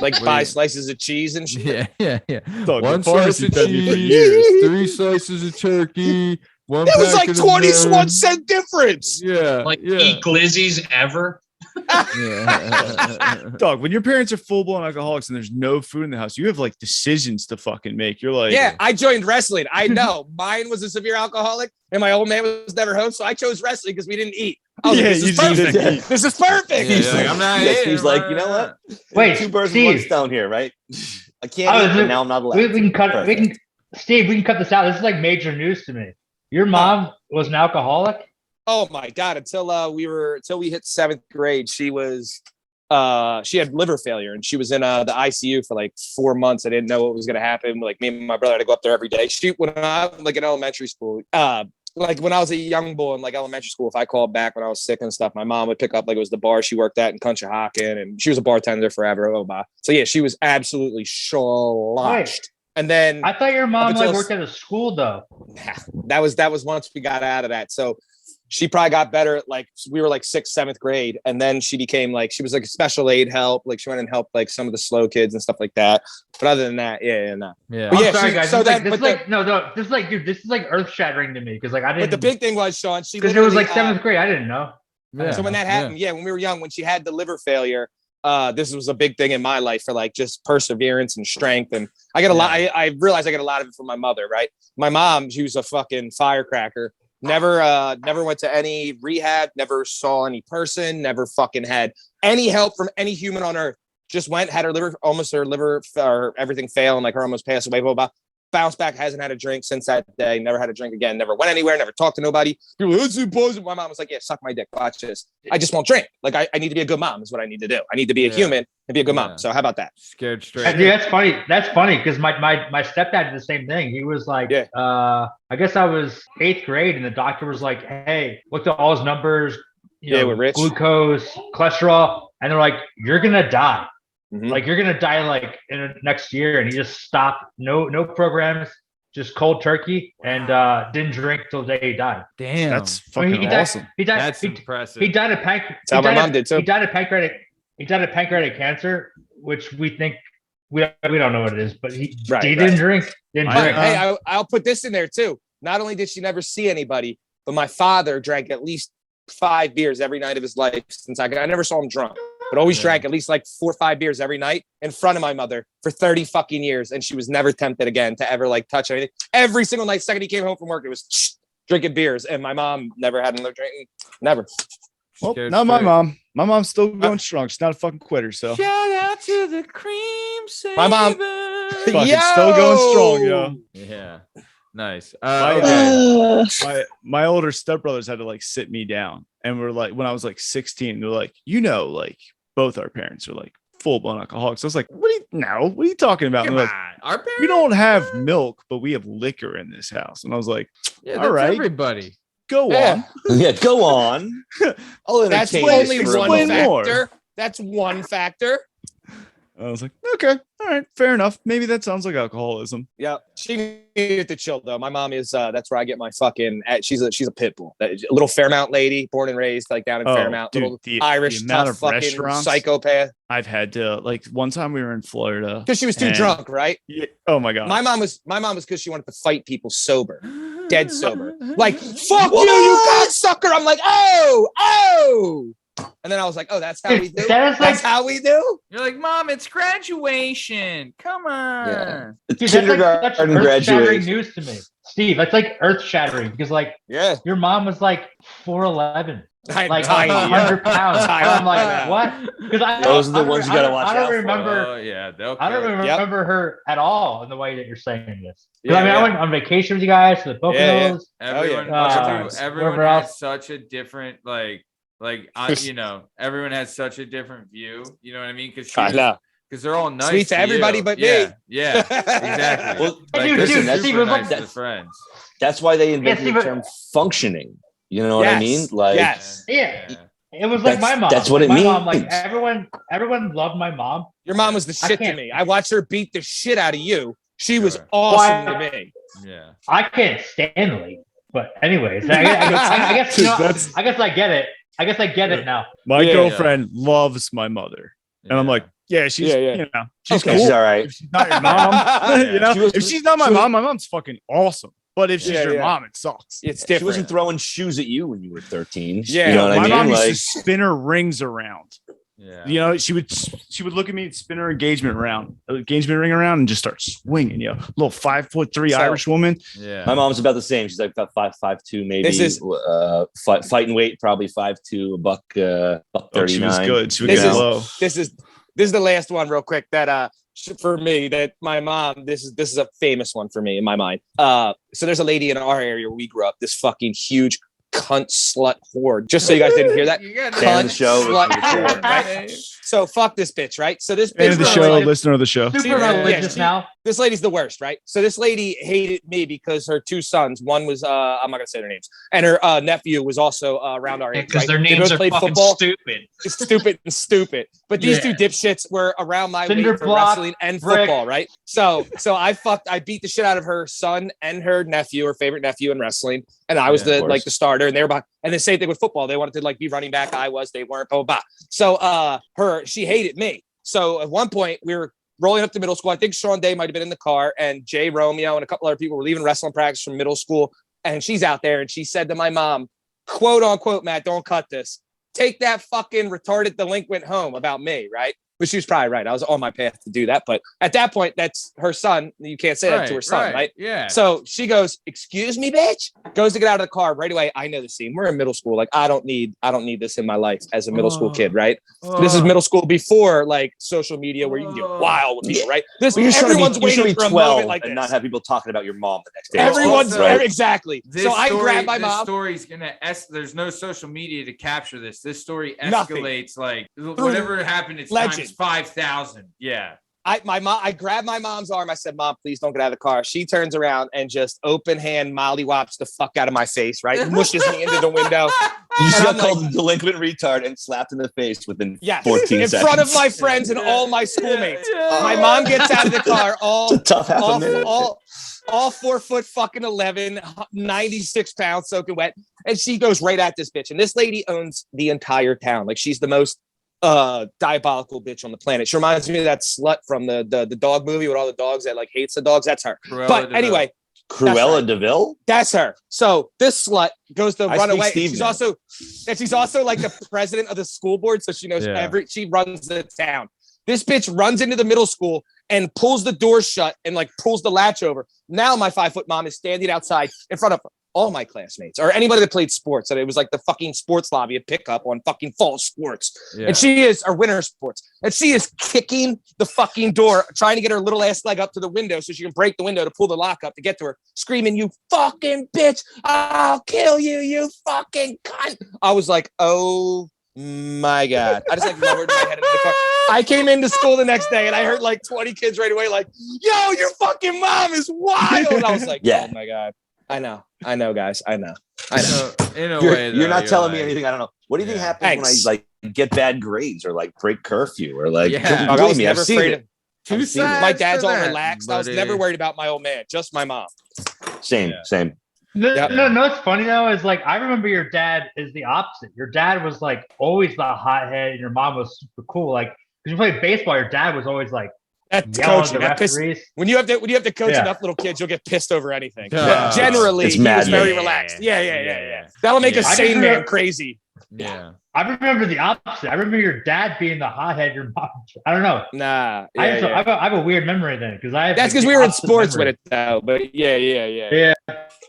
Like buy slices of cheese and shit. Yeah. Dog, One the pharmacy slice of fed me for cheese, years. 3 slices of turkey. One It was like packet of 21 melon. cent difference. Yeah. Like eat glizzies ever. Yeah. Dog, when your parents are full blown alcoholics and there's no food in the house, you have like decisions to fucking make. You're like, Yeah, I joined wrestling. I know. Mine was a severe alcoholic, and my old man was never home, so I chose wrestling because we didn't eat. I was like, this is perfect. This is perfect. Yeah, you're like, I'm not eating. He's like, you know what? Wait, 2 birds with 1 Steve. stone here, right? I can't eat, but now I'm not allowed. We can cut. Perfect. Steve, we can cut this out. This is like major news to me. Your mom was an alcoholic. Oh my God. Until we hit 7th grade, she had liver failure and she was in the ICU for like 4 months. I didn't know what was going to happen. Like me and my brother had to go up there every day. When I was like in elementary school, like when I was a young boy in like elementary school, if I called back when I was sick and stuff, my mom would pick up, like it was the bar she worked at in Conshohocken, and she was a bartender forever. So yeah, she was absolutely sloshed. And then I thought your mom like worked at a school though. That was once we got out of that. So she probably got better at like, we were like 6th, 7th grade. And then she became like, she was like a special aid help. Like she went and helped like some of the slow kids and stuff like that. But other than that, no. Yeah. But I'm sorry, guys. So this that, is like, dude, this is like earth shattering to me because like I didn't. but the big thing was, Sean, because it was like 7th grade. I didn't know. So when that happened, when we were young, when she had the liver failure, this was a big thing in my life for like just perseverance and strength. And I get a lot. I realized I get a lot of it from my mother. Right, my mom, she was a fucking firecracker. Never went to any rehab. Never saw any person. Never fucking had any help from any human on earth. Just went, had her liver or everything fail, and like her almost passed away. Blah, blah, blah. Bounced back, hasn't had a drink since that day. Never had a drink again. Never went anywhere. Never talked to nobody. People, it's impossible. My mom was like, "Yeah, suck my dick. Watch this. I just won't drink. Like I need to be a good mom. Is what I need to do. I need to be a human and be a good mom. So how about that? Scared straight. Dude, that's funny. That's funny because my stepdad did the same thing. He was like, I guess I was 8th grade, and the doctor was like, "Hey, looked at all his numbers, we're rich. Glucose, cholesterol," and they're like, "You're gonna die." Mm-hmm. Like you're gonna die like in the next year, and he just stopped. No programs, just cold turkey, and didn't drink till the day he died. Damn, that's fucking awesome. He died. That's impressive. He died of pancreatic. That's how my mom did too. He died of pancreatic cancer, which we think we don't know what it is, but he didn't drink. Hey, I'll put this in there too. Not only did she never see anybody, but my father drank at least 5 beers every night of his life since I never saw him drunk. But always drank at least like 4 or 5 beers every night in front of my mother for 30 fucking years. And she was never tempted again to ever like touch anything. Every single night, second he came home from work, it was drinking beers. And my mom never had another drink. Never. Well, not my mom. My mom's still going strong. She's not a fucking quitter. So shout out to the cream saver. My mom fucking still going strong, yo. Yeah. Nice. My older stepbrothers had to like sit me down, and we're like, when I was like 16, they're like, like both our parents are like full blown alcoholics. I was like, what are you talking about? Come like, on. Our parents? we don't have milk, but we have liquor in this house. And I was like, yeah, all right, everybody. Go on. Yeah, go on. I'll That's entertain only this for a one moment. factor. That's one factor. I was like, okay, all right, fair enough. Maybe that sounds like alcoholism. Yeah, she needed to chill though. My mom is. That's where I get my fucking. She's a pit bull. A little Fairmount lady, born and raised like down in Fairmount. Dude, Little the Irish amount tough of fucking restaurants psychopath. I've had to like one time we were in Florida Because she was too drunk, right? Yeah, oh my god. My mom was because she wanted to fight people sober, dead sober. Like, fuck you cocksucker. I'm like, oh. And then I was like, oh, that's how we do. That's how we do. You're like, Mom, it's graduation. Come on. Yeah. Dude, Kindergarten that's earth-shattering graduation. news to me. Steve, that's like earth-shattering because like your mom was like 4'11", like tiny, 100 pounds. And I'm like, Yeah. what? Because Those are the ones you gotta watch I don't out for. remember. Oh, yeah. I don't remember her at all in the way that you're saying this. 'Cause, Yeah, I mean, yeah. I went on vacation with you guys to the Poconos. Everyone wherever has else. such a different you know, everyone has such a different view. You know what I mean? Because they're all nice. Sweet to everybody but me. Yeah, exactly. Well, Dude, listen, that's- Steve was like nice to friends. That's why they invented the term functioning. You know what I mean? Like, Yeah. It was like my mom. That's what it my means. Mom, like everyone loved my mom. Your mom was the shit to can't- me. I watched her beat the shit out of you. She was awesome to me. Yeah. I can't stand the lady. But anyways, I guess you know, I guess I get it. I guess I get it now. My girlfriend loves my mother. And I'm like, she's you know, she's cool. She's all right. If she's not your mom, you know, She was- if she's not my mom's fucking awesome. But if she's your mom, it sucks. It's She different. wasn't throwing shoes at you when you were 13. Yeah. You know what my I mean? mom used Like, to spin her rings around. Yeah. You know, she would look at me and spin her engagement ring around and just start swinging. You know, little 5'3" Irish woman. Yeah. my mom's about the same. She's like about 5'2", maybe. This is- fighting weight, probably 5'2", buck 39. Oh, she was good. She would This get is- low. This is the last one real quick that for me that my mom this is a famous one for me in my mind. So there's a lady in our area where we grew up, this fucking huge cunt slut whore. Just so you guys didn't hear that. Fan of the show. Slut whore, right? So fuck this bitch, right? So this bitch Fan of the show, listener of the show. Super Yeah, religious she- now. This lady's the worst, right? So this lady hated me because her two sons, one was I'm not gonna say their names, and her nephew was also around our age. Because right? their They names both are played fucking football. stupid. It's stupid. But these two dipshits were around my weight for Cinderblock, wrestling and Brick. football, right? So I beat the shit out of her son and her nephew, her favorite nephew in wrestling, and I was Yeah, of the course. the starter, and they were behind. And the same thing with football. They wanted to be running back. I was. They weren't. Blah blah. Blah. So she hated me. So at one point we were rolling up to middle school. I think Sean Day might have been in the car, and Jay Romeo and a couple other people were leaving wrestling practice from middle school. And she's out there, and she said to my mom, quote unquote, Matt, don't cut this. Take that fucking retarded delinquent home about me, right? But she was probably right. I was on my path to do that. But at that point, that's her son. You can't say that to her son, right? Yeah. So she goes, excuse me, bitch. Goes to get out of the car right away. I know the scene. We're in middle school. Like, I don't need this in my life as a middle school kid, right? This is middle school before social media where you can get wild with people, right? This Well, everyone's you should waiting be for a 12 moment like and this. not have people talking about your mom the next day. Everyone's Also, exactly. So I grabbed my This mom. story's gonna there's no social media to capture this. This story Nothing. escalates like whatever happened. It's Legend. times 5,000. Yeah. I grabbed my mom's arm. I said, Mom, please don't get out of the car. She turns around and just open hand mollywops the fuck out of my face, right? Mushes me into the window. You just And got I'm called like- a delinquent retard and slapped in the face within Yes, 14 in seconds. front of my friends and all my schoolmates. My mom gets out of the car, It's a tough half a minute. all 4 foot fucking 11, 96 pounds soaking wet. And she goes right at this bitch. And this lady owns the entire town. Like, she's the most diabolical bitch on the planet. She reminds me of that slut from the dog movie with all the dogs that hates the dogs. That's her. Cruella But de anyway, Cruella right. de Vil? that's her. So this slut goes to I run speak away. Steve She's also like the president of the school board, so she knows Yeah. she runs the town. This bitch runs into the middle school and pulls the door shut and pulls the latch over. Now my 5 foot mom is standing outside in front of all my classmates or anybody that played sports. And it was like the fucking sports lobby at pickup on fucking fall sports. Yeah. And she is, or winter sports. And she is kicking the fucking door, trying to get her little ass leg up to the window so she can break the window to pull the lock up to get to her, screaming, "You fucking bitch. I'll kill you, you fucking cunt." I was like, oh my God. I just lowered my head into the car. I came into school the next day and I heard 20 kids right away "Yo, your fucking mom is wild." And I was like, Yeah. oh my God. I know, guys. I know. So, in a You're, way, you're though, not telling me like- anything I don't know. What do you think Yeah. happens Thanks. when get bad grades or like break curfew or like. Yeah. I believe was me, never I've seen afraid it. of. Two sides My to dad's all that, relaxed. I was buddy. never worried about my old man, just my mom. Same. No, Yep. no, it's funny though. Is like I remember your dad is the opposite. Your dad was like always the hothead, and your mom was super cool. Like because you played baseball, your dad was always like That's yelling at coaching. the That piss, referees. when you have to coach Yeah. enough little kids, you'll get pissed over anything. Yeah. But generally, It's he was madness. very relaxed. Yeah. That'll make a Yeah. sane I man just- crazy. Yeah. I remember the opposite. I remember your dad being the hothead. Your mom, I don't know. Nah. I have a weird memory then because I have That's like, because the we were in opposite sports memory. with it, though. But yeah.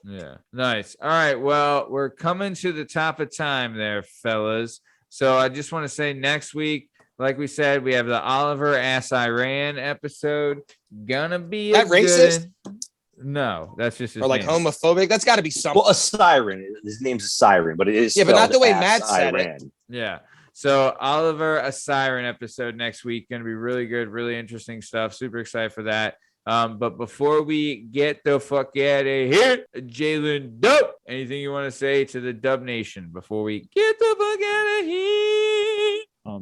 Yeah. Nice. All right. Well, we're coming to the top of time there, fellas. So I just want to say next week, like we said, we have the Oliver Assiran episode. Gonna be That a good- racist? No, that's just his Or like name. homophobic. That's got to be something. Well, a siren. His name's a siren, but it is. Yeah, but not the way spelled Matt said it. Assiran. Yeah. So Oliver Assiran episode next week. Gonna be really good, really interesting stuff. Super excited for that. But before we get the fuck out of here, Lyn Dub, anything you want to say to the Dub Nation before we get the fuck out of here?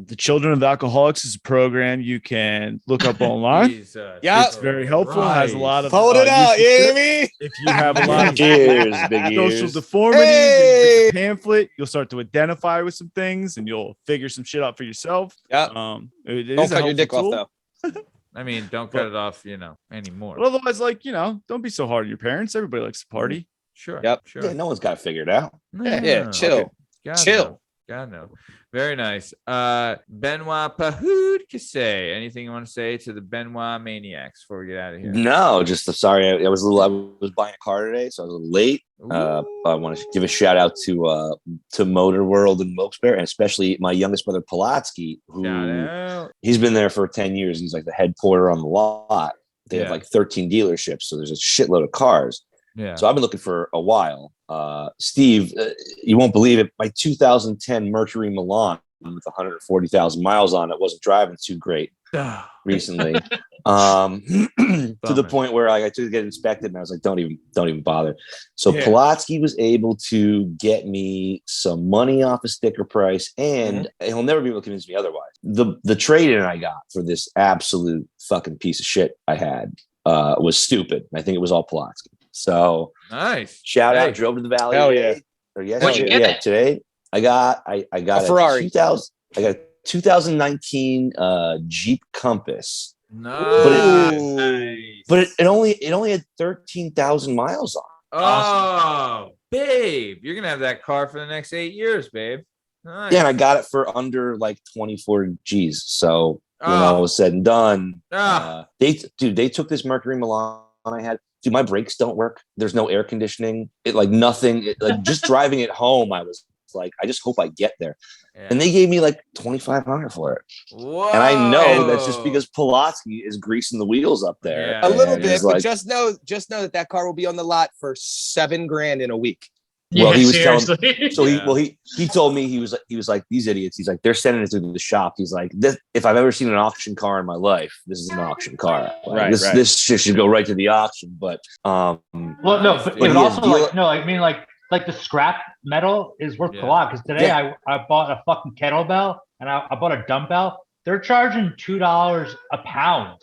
The Children of Alcoholics is a program you can look up online. Jesus. Yeah. It's very helpful. Has a lot of Hold it out. You useful hear tips. me? If you have a lot of Ears, big social ears. deformities, Hey! and read the pamphlet, you'll start to identify with some things, and you'll figure some shit out for yourself. Yeah. It is Don't a cut your helpful dick tool. off, though. I mean, don't cut it off, anymore. But otherwise, don't be so hard on your parents. Everybody likes to party. Sure. Yep. Sure. Yeah, no one's got it figured out. Yeah, chill. God, Chill. No. God, no. Very nice. Benoit Pahoud Kase. Anything you want to say to the Benoit maniacs before we get out of here? No, just sorry. I was buying a car today, so I was a little late. I want to give a shout out to Motor World in Wilkes-Barre, and especially my youngest brother Polatsky, who Shout out. he's been there for 10 years. He's like the head porter on the lot. They have Yeah. like 13 dealerships, so there's a shitload of cars. Yeah. So I've been looking for a while. Steve, you won't believe it. My 2010 Mercury Milan with 140,000 miles on it wasn't driving too great recently. To the Bummer. point where I took to get inspected, and I was like, don't even bother. So Yeah. Polatsky was able to get me some money off a sticker price, and he'll never be able to convince me otherwise. The trade-in I got for this absolute fucking piece of shit I had was stupid. I think it was all Polatsky. So Nice. shout Hey. out, drove to the valley. Hell today, yeah. or yesterday. What'd you get? Today I got A Ferrari. 2000. I got a 2019 Jeep Compass, Nice. but it only had 13,000 miles on. Oh, babe, you're gonna have that car for the next 8 years, babe. Nice. Yeah, and I got it for under like 24 G's. So when Oh. all was said and done, Ah. they took this Mercury Milan I had. Dude, my brakes don't work. There's no air conditioning. It like nothing. Just driving it home, I was like, I just hope I get there. Yeah. And they gave me like 2,500 for it. Whoa. And I know that's just because Pulaski is greasing the wheels up there. Yeah. A little And bit, it's but like, just know that car will be on the lot for $7,000 in a week. Well, Yeah, he was telling- seriously. so Yeah. he told me he was like these idiots. He's like, they're sending it through the shop. He's like, this, if I've ever seen an auction car in my life, this is an auction car. Like, Right, this right. this shit should go right to the auction. But Well, no, but But he also has I mean like the scrap metal is worth Yeah. a lot because today I bought a fucking kettlebell and I bought a dumbbell. They're charging $2 a pound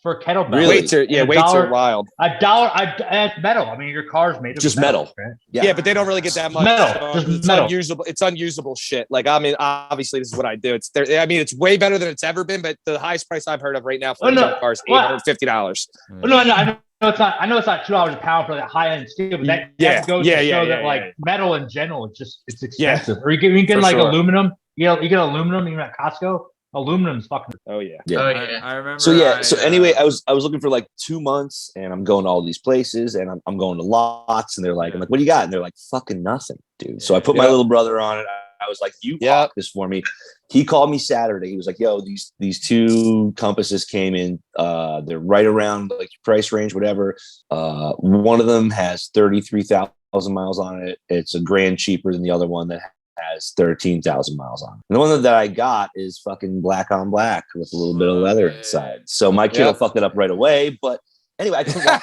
for a kettlebell. Really? Weights are And weights are $1 wild. it's metal. I mean, your car's made of Just metal. right? Yeah, but they don't really get that much. Metal, just It's metal. unusable. It's unusable shit. Like, I mean, obviously, this is what I do. It's there. I mean, it's way better than it's ever been. But the highest price I've heard of right now for Oh, a no. jump car is $850. Oh, no, I know it's not. I know it's not $2 a pound for that high end steel, but that goes to show that like metal in general, it's expensive. Or you can For like sure. aluminum. You get aluminum even at Costco. Aluminum's fucking. Oh yeah. Yeah. Oh, yeah. I remember. So yeah. So anyway, I was looking for like 2 months, and I'm going to all these places, and I'm going to lots, and they're like, I'm like, what do you got? And they're like, fucking nothing, dude. So I put my Yeah. little brother on it. I was like, you Yeah. hawk this for me. He called me Saturday. He was like, yo, these two compasses came in. They're right around like your price range, whatever. One of them has 33,000 miles on it. It's a grand cheaper than the other one that has 13,000 miles on it. And the one that I got is fucking black on black with a little bit of leather inside. So my kid will fuck it up right away. But anyway, I took like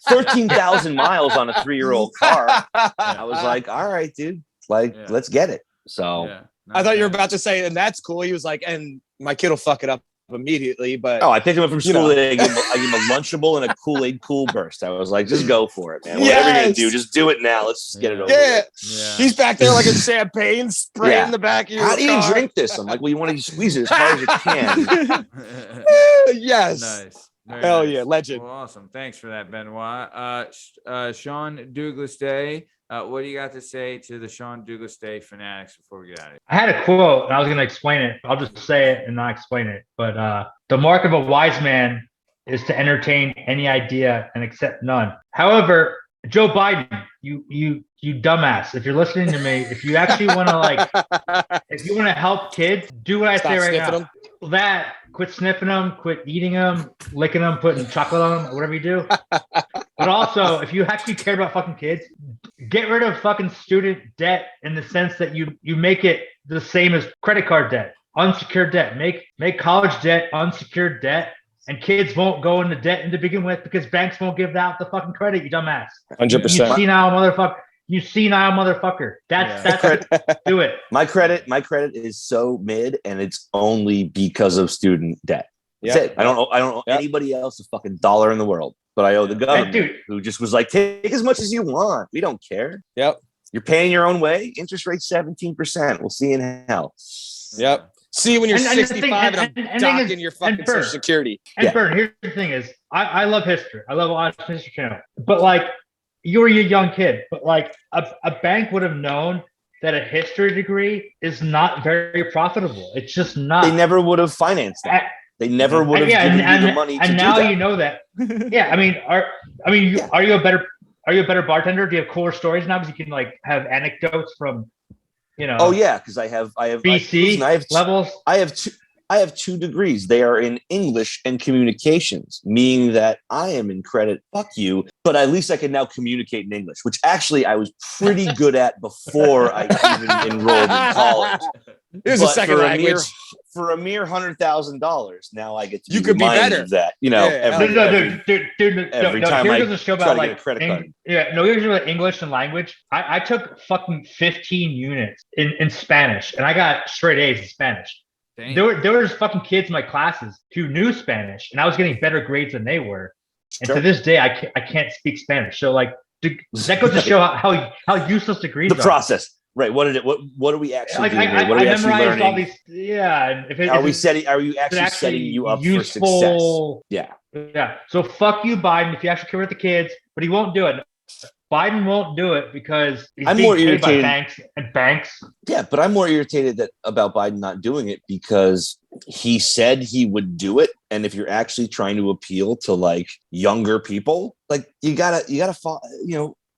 13,000 miles on a 3-year-old car. I was like, all right, dude, like, let's get it. So I thought you were about to say, and that's cool. He was like, and my kid will fuck it up immediately. But I picked him up from school today. I gave him a Lunchable and a Kool-Aid Cool Burst. I was like, just go for it, man. Whatever you're gonna do, just do it now. Let's just get it over with. He's back there like a champagne spraying the back of your How do you car. drink this? I'm like, well, you want to squeeze it as hard as you can. Yes. Nice. Very Hell nice. yeah, legend. Well, awesome. Thanks for that, Benoit. Sean Douglas Day. What do you got to say to the Sean Douglas Day fanatics before we get out of here? I had a quote and I was going to explain it. I'll just say it and not explain it. But the mark of a wise man is to entertain any idea and accept none. However, Joe Biden, you dumbass, if you're listening to me, if you actually want to if you want to help kids, do what I say right now. them. Quit sniffing them, quit eating them, licking them, putting chocolate on them, whatever you do. But also, if you actually care about fucking kids, get rid of fucking student debt in the sense that you make it the same as credit card debt, unsecured debt. Make college debt unsecured debt, and kids won't go into debt to begin with because banks won't give out the fucking credit. You dumbass. 100%. You senile motherfucker. You senile motherfucker. That's do it. My credit is so mid, and it's only because of student debt. That's it. I don't owe anybody else a fucking dollar in the world, but I owe the government, who just was like, take as much as you want. We don't care. Yep. You're paying your own way. Interest rate 17%. We'll see you in hell. Yep. See you when you're 65 and I'm docking is, your fucking Social Security. And Bern, here's the thing is, I love history. I love watching History Channel. But like, you were a young kid, but like a bank would have known that a history degree is not very profitable. It's just not. They never would have financed that. They never would have given you the money to do that. And now you know that. Yeah, are you a better bartender? Do you have cooler stories now because you can like have anecdotes from, Oh yeah, because I have BC levels. I have 2 degrees. They are in English and communications, meaning that I am in credit. Fuck you. But at least I can now communicate in English, which actually I was pretty good at before I even enrolled in college. Here's a second language. For a mere $100,000, now I get to you could be better. Of that, dude, every time here's I a show try about to like get a credit card. Here's about English and language. I took fucking 15 units in Spanish, and I got straight A's in Spanish. Dang. There was fucking kids in my classes who knew Spanish, and I was getting better grades than they were. And to this day, I can't speak Spanish. So like that goes to show how useless degrees are. The process, right? What are we actually doing? What are we actually learning? All these, Are you actually setting you up for success? Yeah. So fuck you, Biden, if you actually care about the kids, but he won't do it. Biden won't do it because he's I'm being more paid irritated by banks. Yeah, but I'm more irritated about Biden not doing it because he said he would do it. And if you're actually trying to appeal to like younger people, like you gotta follow,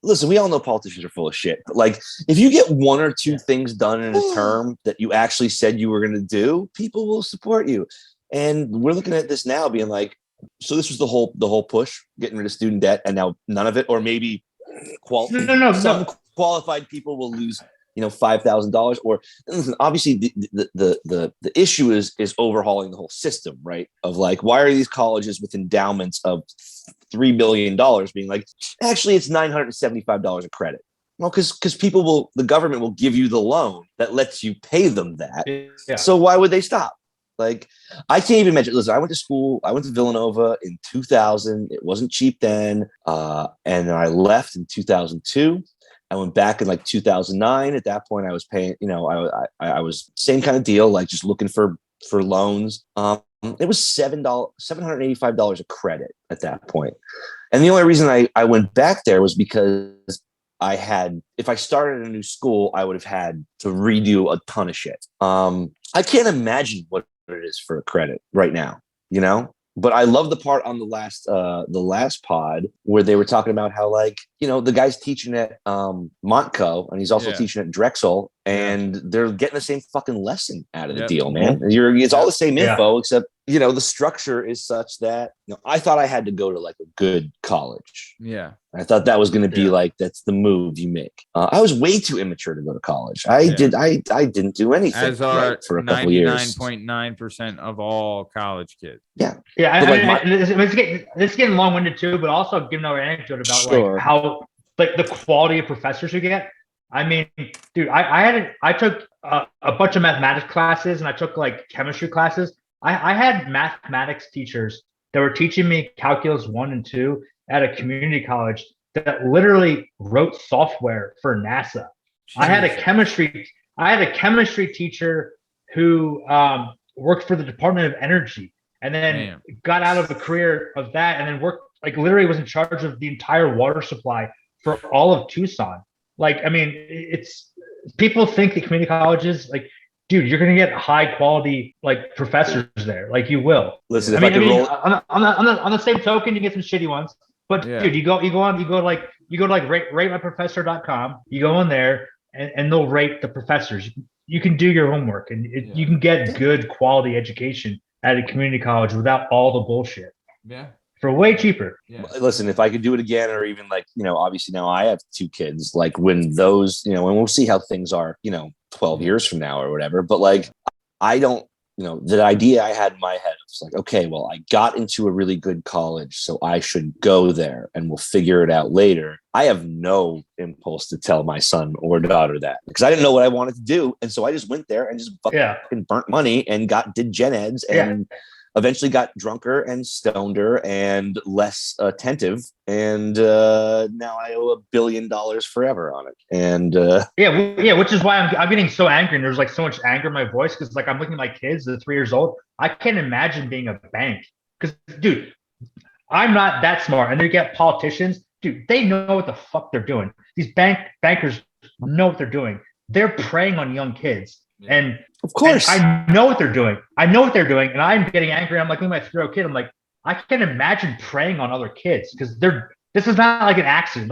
listen, we all know politicians are full of shit, but like if you get 1 or 2 things done in a term that you actually said you were going to do, people will support you. And we're looking at this now being like, so this was the whole push, getting rid of student debt, and now none of it, or maybe some qualified people will lose $5,000, or listen, obviously the issue is overhauling the whole system, right? Of like, why are these colleges with endowments of $3 billion being like, actually it's $975 a credit? Well, because the government will give you the loan that lets you pay them that. Yeah. So why would they stop? Like, I can't even mention. Listen, I went to school. I went to Villanova in 2000. It wasn't cheap then, and I left in 2002. I went back in like 2009. At that point, I was paying. I was same kind of deal, like just looking for loans. It was $785 a credit at that point, and the only reason I went back there was because if I started a new school, I would have had to redo a ton of shit. I can't imagine what it is for a credit right now, but I love the part on the last pod where they were talking about how the guy's teaching at Montco and he's also teaching at Drexel, and they're getting the same fucking lesson out of the deal, man. It's all the same info, except the structure is such that I thought I had to go to like a good college. Yeah, I thought that was going to be like, that's the move you make. I was way too immature to go to college. I didn't do anything as are for a couple years. 99.9% of all college kids. Yeah. This is getting long-winded too, but also giving another anecdote about like how like the quality of professors you get. I mean, dude, I took a bunch of mathematics classes and I took like chemistry classes. I had mathematics teachers that were teaching me calculus 1 and 2 at a community college that literally wrote software for NASA. I had a chemistry teacher who worked for the Department of Energy and then got out of a career of that and then worked, like literally was in charge of the entire water supply for all of Tucson. Like, I mean, it's people think that community colleges, like, dude, you're gonna get high quality like professors there. Like, you will. Listen, I mean, on the same token, you get some shitty ones. But dude, you go to ratemyprofessor.com. You go in there and they'll rate the professors. You can do your homework and you can get good quality education at a community college without all the bullshit. Yeah. For way cheaper. Yeah. Listen, if I could do it again, or even like, obviously now I have 2 kids, like when those, and we'll see how things are, 12 years from now or whatever. But like, I don't, the idea I had in my head was like, okay, well, I got into a really good college, so I should go there and we'll figure it out later. I have no impulse to tell my son or daughter that because I didn't know what I wanted to do. And so I just went there and just fucking burnt money and did gen eds and eventually got drunker and stoneder and less attentive. And now I owe $1 billion forever on it. And which is why I'm getting so angry. And there's like so much anger in my voice because like I'm looking at my kids that are 3 years old. I can't imagine being a bank because, dude, I'm not that smart. And you get politicians, dude, they know what the fuck they're doing. These bankers know what they're doing. They're preying on young kids. And of course, I know what they're doing. And I'm getting angry. I'm like, look at my 3-year-old kid. I'm like, I can't imagine preying on other kids because this is not like an accident.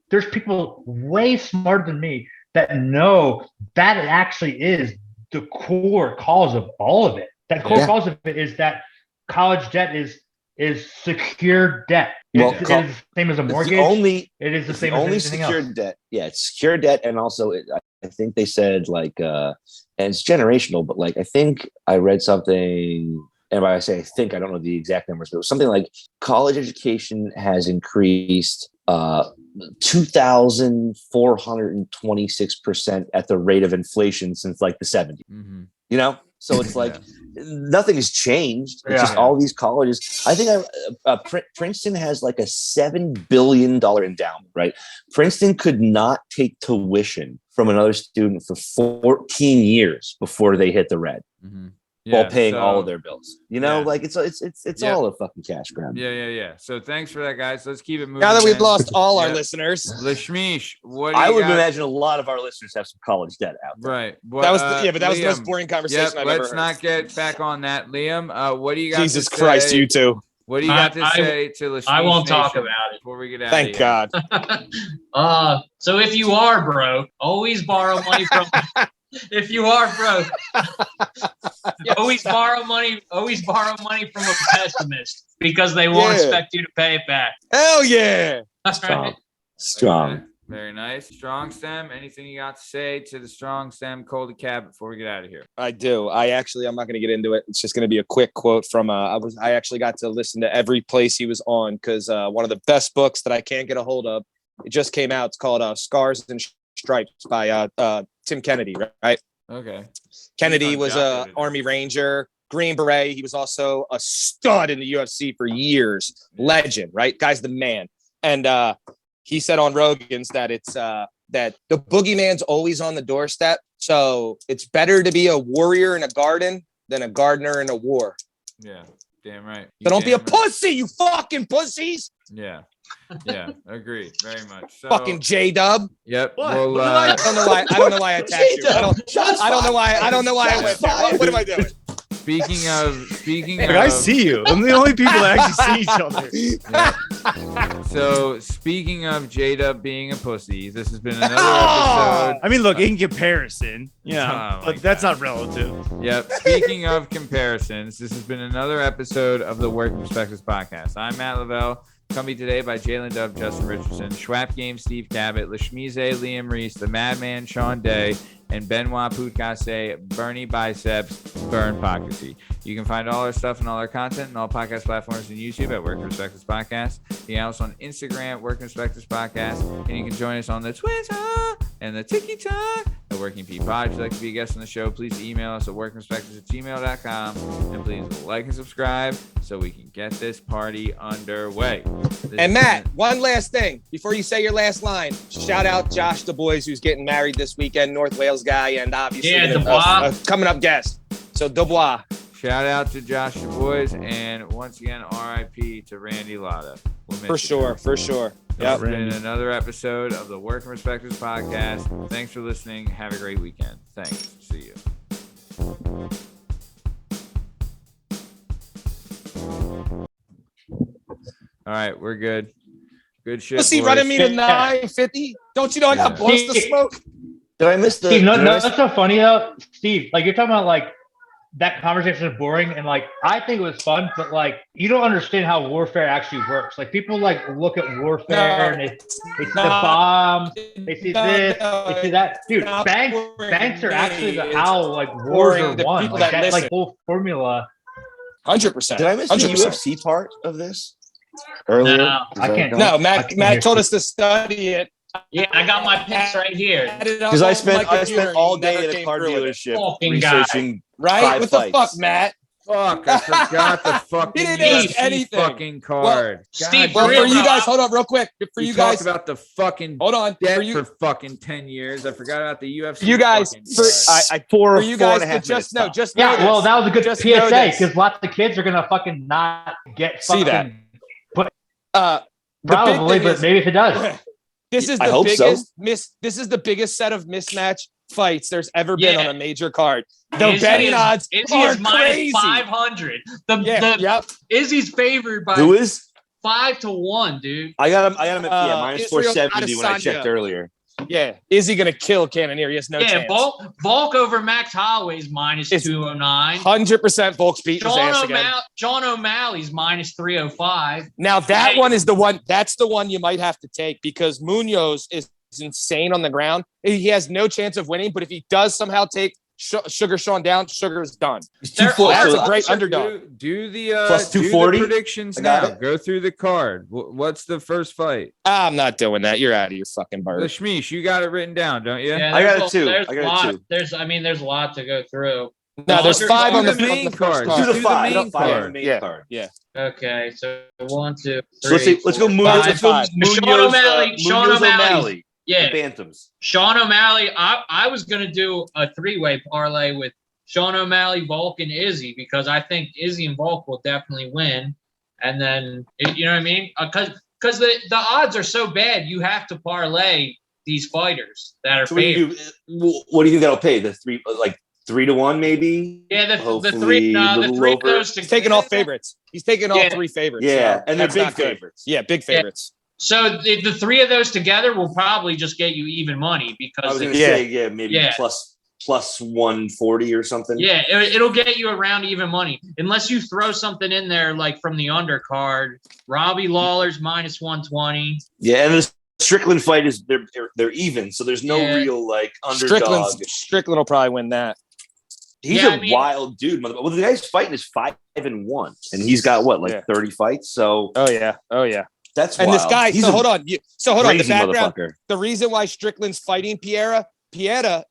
There's people way smarter than me that know that it actually is the core cause of all of it. That core cause of it is that college debt is secure debt. Well, it is the same as a mortgage. It is the same as anything secured else. debt. Yeah, it's secure debt, and also I think they said like, and it's generational, but like I think I read something, and when I say I think, I don't know the exact numbers, but it was something like college education has increased 2,426% at the rate of inflation since like the 70s. Mm-hmm. So it's like nothing has changed. It's just all these colleges. I think Princeton has like a $7 billion endowment, right? Princeton could not take tuition from another student for 14 years before they hit the red. Mm-hmm. While paying all of their bills, like it's all a fucking cash grab. Yeah. So thanks for that, guys. Let's keep it moving. Now that we've lost all our listeners, Lasmeesh, I would imagine a lot of our listeners have some college debt out there. Right. Well, that was that was the most boring conversation I've ever heard. Let's not get back on that, Liam. What do you got? Jesus Christ, you two. What do you got to say to Lasmeesh? I won't talk about it before we get out. Thank God. So if you are broke, always borrow money from. If you are broke, always borrow money from a pessimist because they won't expect you to pay it back. Hell yeah. Strong. Very nice. Strong stem. Anything you got to say to the strong stem Coldy Cab before we get out of here? I do. I'm not going to get into it. It's just going to be a quick quote from I actually got to listen to every place he was on because one of the best books that I can't get a hold of, it just came out. It's called Scars and Stripes by Tim Kennedy, right? Okay. Kennedy was a Army Ranger, Green Beret. He was also a stud in the UFC for years. Legend, right? Guy's the man. And he said on Rogan's that it's that the boogeyman's always on the doorstep. So it's better to be a warrior in a garden than a gardener in a war. Yeah, damn right. So don't be a pussy, you fucking pussies. Yeah, agree very much. So, fucking J-Dub. Yep. Well, I don't know why I attacked you. I don't know why I went there. What am I doing? Speaking of, I see you. I'm the only people that actually see each other. Yeah. So speaking of J-Dub being a pussy, this has been another episode. I mean, look, in comparison, but that's not relative. Yep. Speaking of comparisons, this has been another episode of the Working Perspectives podcast. I'm Matt Lavelle. Coming today by Lyn Dub, Justin Richardson, Schwab Game, Steve Cabot, Lasmeeshma, Liam Reese, the Madman, Sean Day, and Benoit Podcasy, Bernie Biceps, Bern Podcasy. You can find all our stuff and all our content and all podcast platforms and YouTube at Working Perspectives Podcast. You can also on Instagram, Working Perspectives Podcast, and you can join us on the Twitter and the Tiki Talk at Working P Pod. If you'd like to be a guest on the show, please email us at workingperspectives@gmail.com, and please like and subscribe so we can get this party underway. And Matt, one last thing before you say your last line. Shout out Josh Du Bois, who's getting married this weekend, North Wales guy, and obviously a coming up guest. So Du Bois. Shout out to Josh Du Bois, and once again, RIP to Randy Latta. For sure. Yep. In another episode of the Working Perspectives podcast. Thanks for listening. Have a great weekend. Thanks. See you. All right, we're good. Good shit. Was he running me to 950? Don't you know I got blunts to smoke? Did I miss the? Steve, no, that's so funny though. Steve, like you're talking about like that conversation is boring, and like I think it was fun, but like you don't understand how warfare actually works. Like people like look at warfare and they see the bombs, they see this, they see that. Dude, banks are actually how like wars are won. Like that's like whole formula. 100%. Did I miss the UFC part of this earlier? No, I can't. No, Matt told us to study it. Yeah, I got my picks right here. Because I spent all day at a car dealership researching. Right? What the fuck, Matt? Fuck, I forgot the fucking He didn't ask UFC anything. fucking card. Steve, Well, for real you now, guys, hold on real quick. For you guys, talked about the fucking hold on. debt for fucking 10 years. I forgot about the UFC. You guys, I for you guys and a half to just know, minutes. just know Yeah, this. well, that was a good Just know PSA this. because lots of kids are gonna fucking not get See that. fucking The big probably, thing but is, maybe if it does. this is I the hope so. biggest this is the biggest set of mismatch fights there's ever been Yeah. on a major card. The Izzy betting is- odds Izzy are is minus crazy. 500. Yep. Izzy's favored by Who is? 5-1, dude. I got him at minus Israel 470 when I Adesanya. checked earlier. Yeah. Is he gonna kill Cannonier? He has no Yeah, chance. Volk over Max Holloway's minus It's 209. 100% Volk's beating his ass again. John O'Malley's minus 305. Now that Hey. one is the one. That's the one you might have to take because Munoz is insane on the ground. He has no chance of winning. But if he does somehow take Sugar Sean down, Sugar's done. He's There 240. That's So a great underdog. Do the Plus do the 240? predictions I got now. it. Go through the card. What's the first fight? I'm not doing that. You're out of your fucking bird. Lasmeesh, you got it written down, don't you? I got it too. There's I got it a lot. too. There's a lot to go through. No, there's 5 on the Do the main first card. card. do the Do the five. main Five on card. the main Yeah. card. Yeah. Okay, so 1, 2, 3. So let's go. Munoz. Let's go. Five. Munoz, Sean O'Malley. Sean Munoz O'Malley. The Yeah, Bantams. Sean O'Malley. I was gonna do a 3-way parlay with Sean O'Malley, Volk, and Izzy because I think Izzy and Volk will definitely win. And then you know what I mean? Because the odds are so bad, you have to parlay these fighters that are So what do favored. you do? What do you think that'll pay? The 3 to 1 maybe? Yeah, the Hopefully three. No, a the little 3 of over. those. He's taking all favorites. He's taking all Yeah. 3 favorites. Yeah, so and they're that's big not good. favorites. Yeah, big favorites. So the 3 of those together will probably just get you even money I was because going to Yeah. say, maybe Yeah. plus 140 or something. yeah, it'll get you around even money unless you throw something in there like from the undercard. Robbie Lawler's minus 120. Yeah, and the Strickland fight is they're even, so there's no Yeah. real like underdog. Strickland will probably win that. He's Yeah, a I mean- wild dude. Well, the guy's fighting is 5-1, and he's got what, like Yeah. 30 fights. So Oh yeah. that's And wild. this guy. He's So a hold on. So hold on. The crazy background. motherfucker. The reason why Strickland's fighting Piera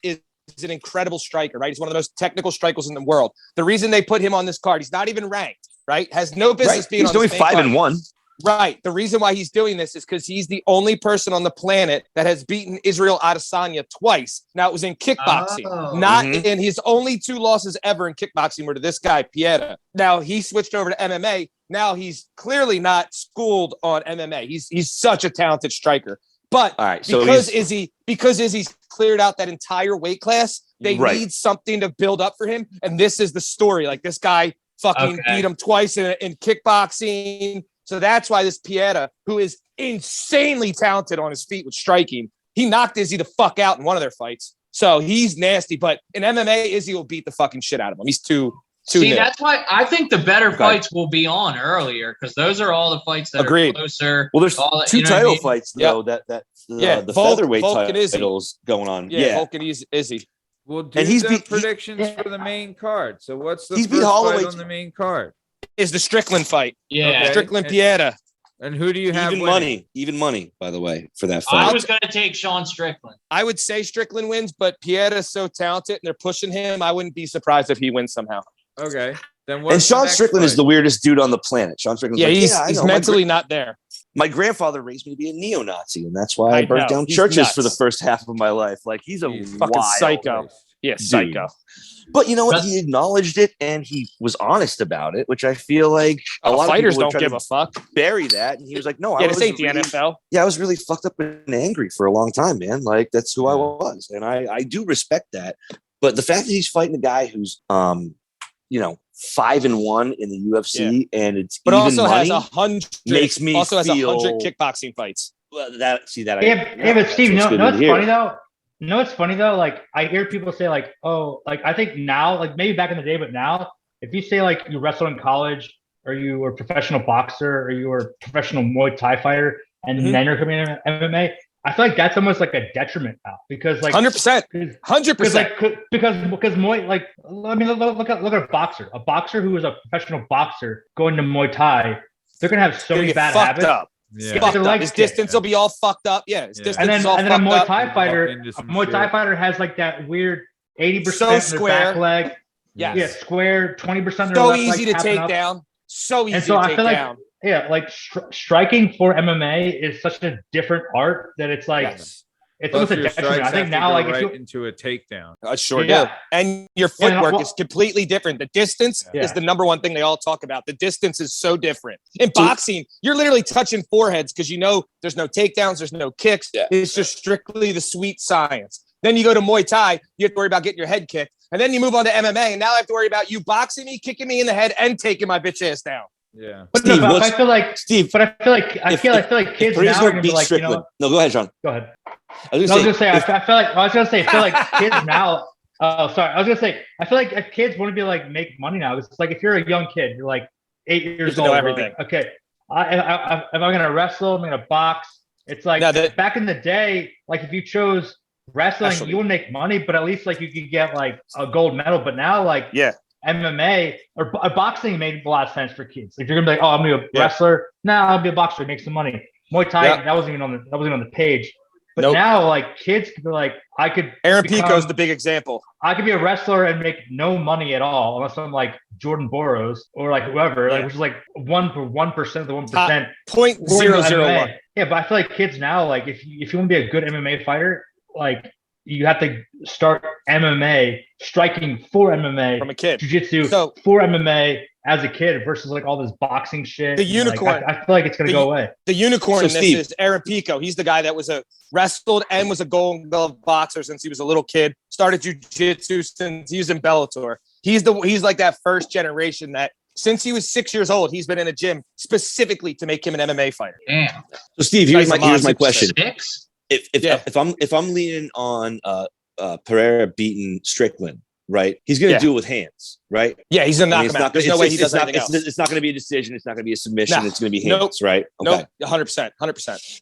is an incredible striker, right? He's one of the most technical strikers in the world. The reason they put him on this card, he's not even ranked, right? Has no business Right. being He's on doing this main card. 5-1. Right. The reason why he's doing this is because he's the only person on the planet that has beaten Israel Adesanya twice. Now, it was in kickboxing, Oh. not Mhm. in his only 2 losses ever in kickboxing were to this guy, Pieta. Now, he switched over to MMA. Now, he's clearly not schooled on MMA. He's such a talented striker. But All right. So because he's, Izzy's cleared out that entire weight class, they Right. need something to build up for him. And this is the story. Like, this guy fucking Okay. beat him twice in kickboxing. So that's why this Pieta, who is insanely talented on his feet with striking, he knocked Izzy the fuck out in one of their fights. So he's nasty. But in MMA, Izzy will beat the fucking shit out of him. He's too See, new. that's why I think the better Okay. fights will be on earlier because those are all the fights that Agreed. are closer. well, there's all that- 2 you know what I title mean? fights Yep. though. The Volk- featherweight Volk and Izzy. titles going on. Yeah, Volk and Izzy. We'll do And he's the beat- he- predictions for the main card. So what's the He's beat first Holloway fight on the main card? Is the Strickland fight. Yeah. Okay. Strickland And- Pieta. And who do you have? Even money, by the way, for that I fight. was going to take Sean Strickland. I would say Strickland wins, but Pieta's so talented and they're pushing him. I wouldn't be surprised if he wins somehow. Okay. Then And Sean Strickland is the weirdest dude on the planet. Sean Strickland's he's mentally not there. My grandfather raised me to be a neo-Nazi, and that's why I I burnt know. down He's churches nuts. for the first half of my life. Like, he's a Fucking wild psycho. Yeah, psycho. But you know what? He acknowledged it and he was honest about it, which I feel like a lot fighters of people don't give a fuck. bury that. And he was like, no, This ain't the NFL. Yeah, I was really fucked up and angry for a long time, man. Like, that's who I was. And I do respect that. But the fact that he's fighting a guy who's 5-1 in the UFC and it's but even also money, has 100 makes me also has feel 100 kickboxing fights. Well, that But Steve, that's no, good no, to it's hear. funny though. No, it's funny though. Like I hear people say, like, oh, like I think now, like maybe back in the day, but now, if you say like you wrestled in college, or you were a professional boxer, or you were a professional Muay Thai fighder, and then you're coming in MMA, I feel like that's almost like a detriment now because like 100%, 100%. Because Muay, like, I mean, look at a boxer. A boxer who is a professional boxer going to Muay Thai, they're gonna have so many bad habits. Up. Yeah. His distance will be all fucked up. Yeah, his distance and then is all a fucked Muay up. Thai fighter has like that weird 80% So in their square. back leg. Yes. Yeah, square, 20% their So left easy leg to take up. down. So easy And so to I take feel like, down. like striking for MMA is such a different art that it's like it's almost a detriment. I think now, like, if you into a takedown, sure do. And your footwork is completely different. The distance is the number one thing they all talk about. The distance is so different. In boxing, you're literally touching foreheads because there's no takedowns, there's no kicks. Yeah. It's just strictly the sweet science. Then you go to Muay Thai, you have to worry about getting your head kicked. And then you move on to MMA, and now I have to worry about you boxing me, kicking me in the head, and taking my bitch ass down. Yeah. But Steve, I feel like Steve. But I feel like kids now are gonna be like, no, go ahead, Sean. Go ahead. I was gonna say, I feel like kids now. Oh, sorry. I was gonna say, I feel like if kids want to be like make money now. It's like if you're a young kid, you're like 8 years old. Everything. Like, okay, if I'm gonna wrestle, I'm gonna box. It's like back in the day, like if you chose wrestling, you would make money, but at least like you could get like a gold medal. But now, like MMA or boxing made a lot of sense for kids. If you're gonna be like, oh, I'm gonna be a wrestler, I'll be a boxer, make some money. Muay Thai, that wasn't even on the page. But now, like, kids could be like, Aaron Pico's the big example. I could be a wrestler and make no money at all unless I'm like Jordan Burroughs or like whoever, like which is like 1% of the 1%. 0.001. Yeah, but I feel like kids now, like if you want to be a good MMA fighter, like you have to start MMA, striking for MMA from a kid, jiu-jitsu for MMA as a kid versus like all this boxing shit. The unicorn. I feel like it's gonna go away. The unicorn in this is Aaron Pico. He's the guy that was wrestled and was a Golden Glove boxer since he was a little kid. Started jiu-jitsu since he was in Bellator. He's like that first generation that since he was 6 years old, he's been in a gym specifically to make him an MMA fighter. Damn. So Steve, here's my question. 6? If I'm leaning on Pereira beating Strickland, right? He's going to do it with hands, right? Yeah, he's going to knock him out. There's no way he does anything else. It's not going to be a decision. It's not going to be a submission. It's going to be hands, right? Okay. Nope, 100%.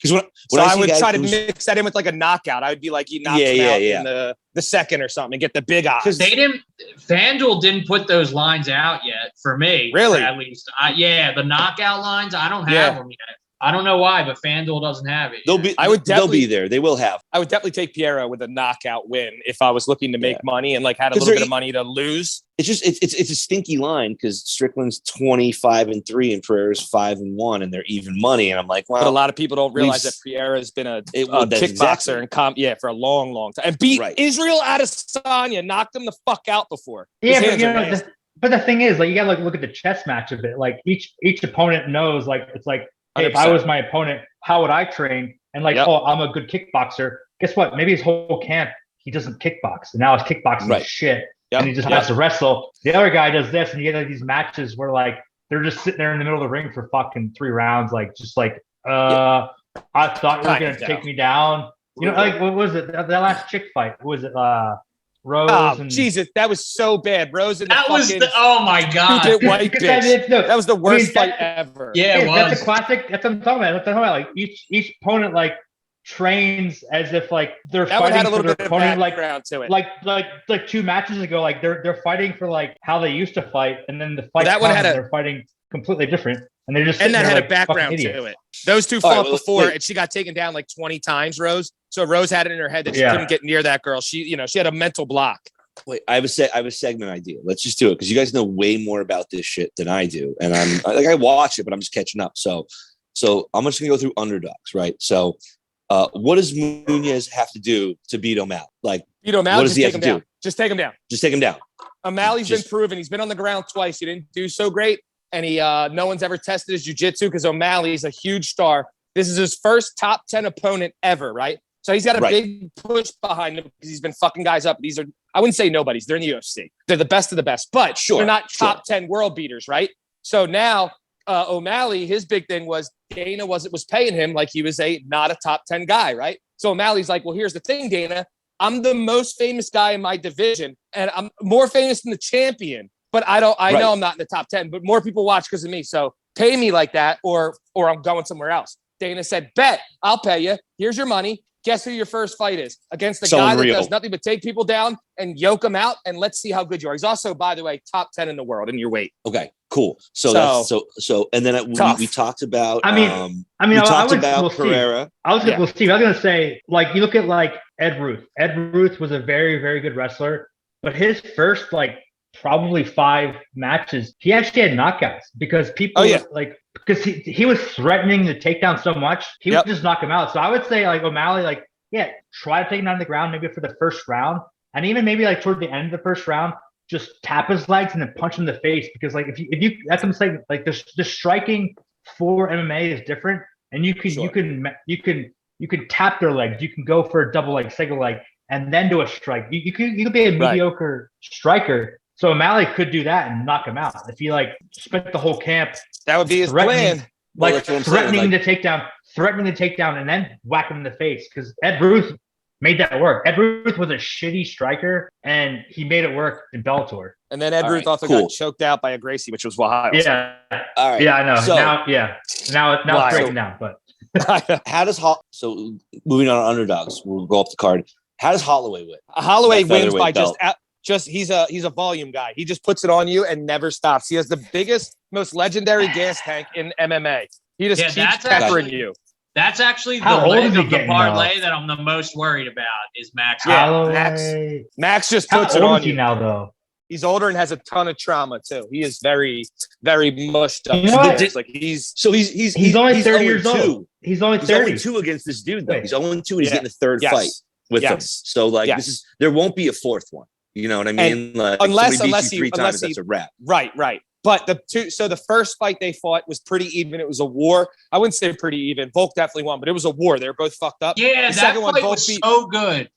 Because I would try to mix that in with like a knockout. I would be like, he knocks him out in the second or something and get the big eyes. Because FanDuel didn't put those lines out yet for me. Really? At least. The knockout lines, I don't have them yet. I don't know why, but FanDuel doesn't have it. They'll be there. They will have. I would definitely take Piero with a knockout win if I was looking to make money and like had a little bit of money to lose. It's just it's a stinky line because Strickland's 25-3 and Pereira's 5-1 and they're even money. And I'm like, well, but a lot of people don't realize that Pereira's been a kickboxer and for a long, long time and beat Israel Adesanya, knocked him the fuck out before. Yeah, but the thing is, like, you gotta like look at the chess match of it. Like each opponent knows, like it's like, hey, if I was my opponent, how would I train? And like, oh, I'm a good kickboxer. Guess what? Maybe his whole camp, he doesn't kickbox. And now his kickboxing is shit. Yep. And he just has to wrestle. The other guy does this, and you get like these matches where like they're just sitting there in the middle of the ring for fucking 3 rounds, like just like I thought you were gonna take me down. You know, like what was it? That last chick fight? What was it? Rose. Oh, Jesus, that was so bad. Rose and oh my god, white bitch. That was the worst fight ever. Yeah, it was. That's a classic. That's what I'm talking about. Like each opponent like trains as if like they're that fighting had a little for their bit opponent, of background to it. Like 2 matches ago, like they're fighting for like how they used to fight, and then the fight they're they're fighting completely different. and they're just And that sitting had there a like background fucking to idiots. it. Those two All right, fought well, before, wait. and she got taken down like 20 times, Rose. So Rose had it in her head that she Yeah. couldn't get near that girl. She had a mental block. Wait, I have a segment idea. Let's just do it because you guys know way more about this shit than I do, and I watch it, but I'm just catching up. So I'm just gonna go through underdogs, right? So, what does Munoz have to do to beat O'Malley? Like, Beat O'Malley, what does just he take have him to down. do? Just take him down. Just take him down. O'Malley's Just- been proven. He's been on the ground twice. He didn't do so great, and no one's ever tested his jiu-jitsu because O'Malley's a huge star. This is his first top 10 opponent ever, right? So he's got a Right. big push behind him because he's been fucking guys up. These are, I wouldn't say nobodies. They're in the UFC. They're the best of the best, but Sure, they're not sure. top 10 world beaters, right? So now O'Malley, his big thing was Dana was paying him like he was not a top 10 guy, right? So O'Malley's like, well, here's the thing, Dana. I'm the most famous guy in my division, and I'm more famous than the champion. But I know I'm not in the top 10, but more people watch because of me. So pay me like that, or I'm going somewhere else. Dana said, bet, I'll pay you. Here's your money. Guess who your first fight is? Against the guy that does nothing but take people down and yoke them out, and let's see how good you are. He's also, by the way, top 10 in the world in your weight. Okay, cool. So and then we talked about. I we talked would- about well, Steve, Pereira. Steve, I was gonna say, like, you look at like Ed Ruth. Ed Ruth was a very, very good wrestler, but his first like probably 5 matches, he actually had knockouts because people because he was threatening the takedown so much, he would just knock him out. So I would say like O'Malley, like, try to take him down to the ground maybe for the first round, and even maybe like toward the end of the first round, just tap his legs and then punch him in the face, because like if you that's what I'm saying, like the striking for MMA is different, and you can tap their legs, you can go for a double leg, single leg, and then do a strike. You could be a mediocre striker. So O'Malley could do that and knock him out if he like spent the whole camp. That would be his plan. Like threatening the takedown, and then whack him in the face. Because Ed Ruth made that work. Ed Ruth was a shitty striker, and he made it work in Bellator. And then Ed Ruth got choked out by a Gracie, which was wild. Yeah. All right. Yeah, I know. So, now it's breaking down. But how does moving on to underdogs? We'll go up the card. How does Holloway win? Holloway wins by belt? he's a volume guy. He just puts it on you and never stops. He has the biggest, most legendary gas tank in MMA. He just keeps peppering you. That's actually How the old leg is he of the getting parlay that I'm the most worried about is Max. Holloway. Max just How puts it old on is he you. now, though? He's older and has a ton of trauma too. He is very, very mushed up. You know what? Like he's only 30 years 0-2. old. He's only He's 30. 0-2 against this dude, though. Wait. He's 0-2 and he's getting a third fight with him. So like there won't be a fourth one. You know what I mean? Like, unless beats you he 3 times, that's a wrap. Right. But the first fight they fought was pretty even. It was a war. I wouldn't say pretty even. Volk definitely won, but it was a war. They were both fucked up. Yeah, the that second fight one, Volk was so good.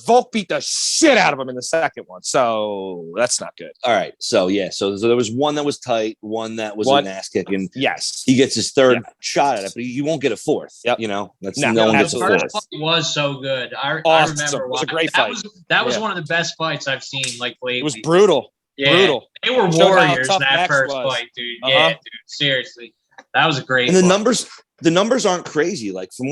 Volk beat the shit out of him in the second one. So that's not good. All right. So there was one that was tight, one that was an ass kicking. Yes. He gets his third shot at it, but he won't get a fourth. Yep. You know, that's No, no one The gets a first fourth. fight was so good. I Awesome. remember It was a watching. great fight. That was one of the best fights I've seen like lately. It was brutal. Yeah, Brutal. They were Showed how warriors tough that Max first was. fight, dude. Yeah, dude. Seriously, that was a great. And the fight. numbers aren't crazy. Like from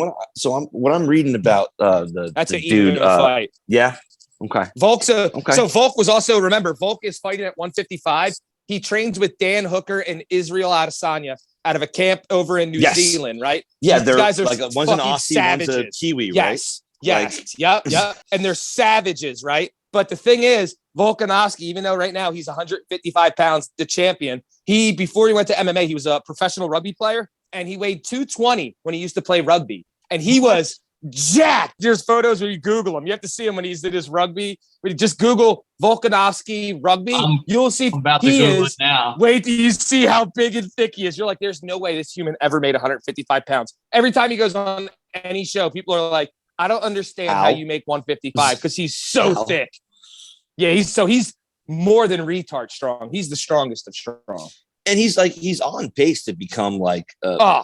what I'm reading about That's the an dude. even fight. Yeah. Okay. So Volk was also, remember, Volk is fighting at 155. He trains with Dan Hooker and Israel Adesanya out of a camp over in New Zealand, right? Yeah, These they're guys are like one's an fucking Aussie, savages. one's a Kiwi, right? Yes. Yep. And they're savages, right? But the thing is, Volkanovski, even though right now he's 155 pounds, the champion, before he went to MMA, he was a professional rugby player, and he weighed 220 when he used to play rugby. And he was jacked. There's photos where you Google him. You have to see him when he's in his rugby. When you just Google Volkanovski rugby, you'll see I'm about to Google it now. Wait till you see how big and thick he is. You're like, there's no way this human ever made 155 pounds. Every time he goes on any show, people are like, I don't understand how you make 155 because he's so thick. Yeah, he's more than retard strong. He's the strongest of strong. And he's on pace to become like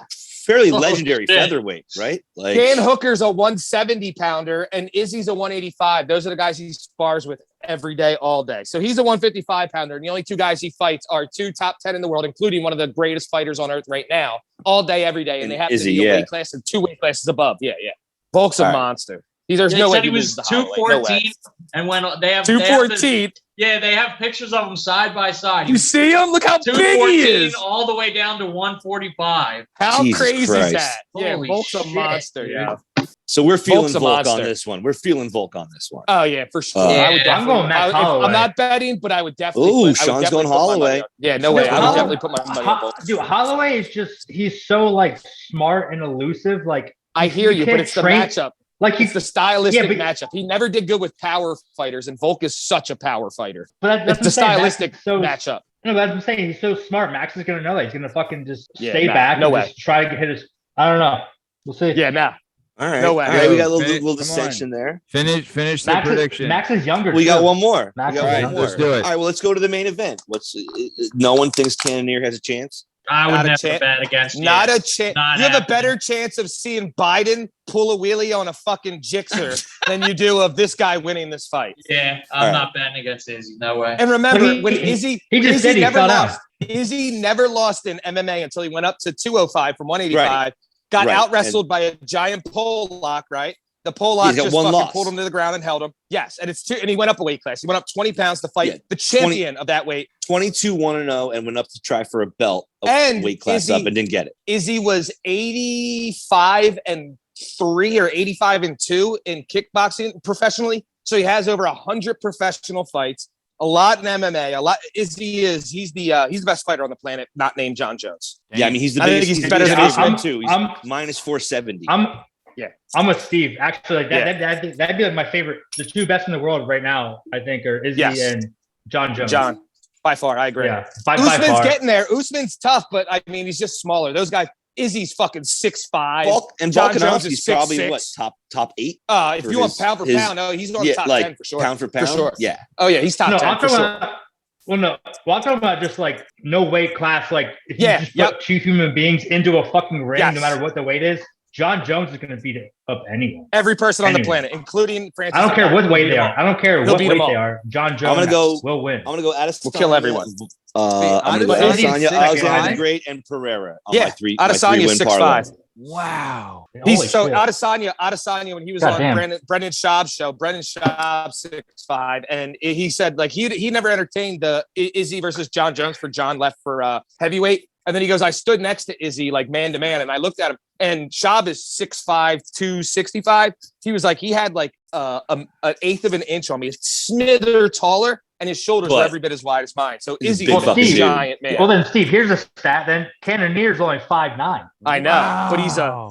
fairly legendary featherweight, right? Like Dan Hooker's a 170 pounder and Izzy's a 185. Those are the guys he spars with every day, all day. So he's a 155 pounder, and the only two guys he fights are 2 top 10 in the world, including one of the greatest fighters on earth right now, all day, every day. And they have to be a weight class and 2 weight classes above. Yeah. Volk's a monster. There's They no way said he was loses the Holloway. No way. 214, and when they have 214. they have pictures of him side by side. You see him? Look how big he is. all the way down to 145. How Jesus crazy Christ. is that? Yeah, Holy Volk's a shit, monster. dude. Yeah. So we're feeling Volk's a Volk on monster. this one. We're feeling Volk on this one. Oh yeah, for sure. Yeah, I would I'm definitely. going Matt Holloway. I'm not betting, but I would definitely. Ooh, I would Sean's definitely going put my money Holloway. on- Yeah, no way. I would Holloway- definitely put my money on Volk. Dude, Holloway is he's so like smart and elusive. Like I hear you, but can't it's the train- matchup. Like It's the stylistic Yeah, but- matchup. He never did good with power fighters, and Volk is such a power fighter. but It's that's the what I'm saying. Max stylistic is so, matchup. No, but I'm saying he's so smart. Max is gonna know that. He's gonna fucking just Yeah, stay nah, back no and way. just try to hit his. I don't know. We'll see. Yeah, nah. All right. No way. All right, we got a Finish- little come dissension there. Finish the prediction. Max is younger. We got too. one more. Max We got is one younger. more. Let's do it. All right, well, let's go to the main event. No one thinks Cannoneer has a chance. I would Not a never chance. bet against you. Not a chance. Not You have a happening. better chance of seeing Biden pull a wheelie on a fucking Jixer than you do of this guy winning this fight. Yeah, I'm All right. not betting against Izzy. No way. And remember, But when Izzy, he just Izzy said he never fell lost. Izzy never lost in MMA until he went up to 205 from 185. Got Right. out wrestled by a giant pole lock. Right, the pole lock He's got just one fucking loss. pulled him to the ground and held him. Yes, and he went up a weight class. He went up 20 pounds to fight Yeah, the champion of that weight. 22 1-0 and went up to try for a belt, And weight class Izzy- up, and didn't get it. Izzy was 85-3 or 85-2 in kickboxing professionally. So he has over 100 professional fights, a lot in MMA, a lot. He's the best fighter on the planet, not named John Jones. Yeah, I mean he's the I think biggest. he's better than Usman Usman. too. He's I'm- minus 470. I'm with Steve. Actually, like Yeah. that'd be like my favorite. The two best in the world right now, I think, are Izzy Yes. and John Jones. By far, I agree. Yeah, by Usman's far. getting there. Usman's tough, but I mean, he's just smaller. Those guys, Izzy's fucking 6'5". John Jones is Volkanovski's probably 6'6". what top 8. If for you want his- pound for his- pound, no, he's on the top 10 for sure. Pound for pound, sure. Yeah, Oh yeah, he's top No, 10 I'm for talking sure. about. Well, I'm talking about just like no weight class. Like if you Yeah, just yep. put two human beings into a fucking ring, Yes. no matter what the weight is, John Jones is going to beat up anyone. Every person on the Anyway. planet, including Francis. I don't care what weight they He'll are. I don't care He'll what beat weight them all. they are. John Jones will win. I'm gonna go Adesanya. We'll kill everyone. I'm gonna go Adesanya's Adesanya, 6'5". Alexander the Great, and Pereira. On Yeah, my three Adesanya's win 6'5". parlay. Wow. Holy He's so shit. Adesanya when he was Goddamn. on Brendan Schaub's show. Brendan Schaub 6'5", and he said like he never entertained the Izzy versus John Jones for John left for heavyweight, and then he goes, I stood next to Izzy like man to man, and I looked at him, and Schaub is 6'5", 265. He was like he had like an eighth of an inch on me, smither taller, and his shoulders were But every bit as wide as mine. So he's a Izzy's big a fucking dude. giant man. Well, then, Steve, here's a stat. Then Cannonier's only 5'9". I know, but he's a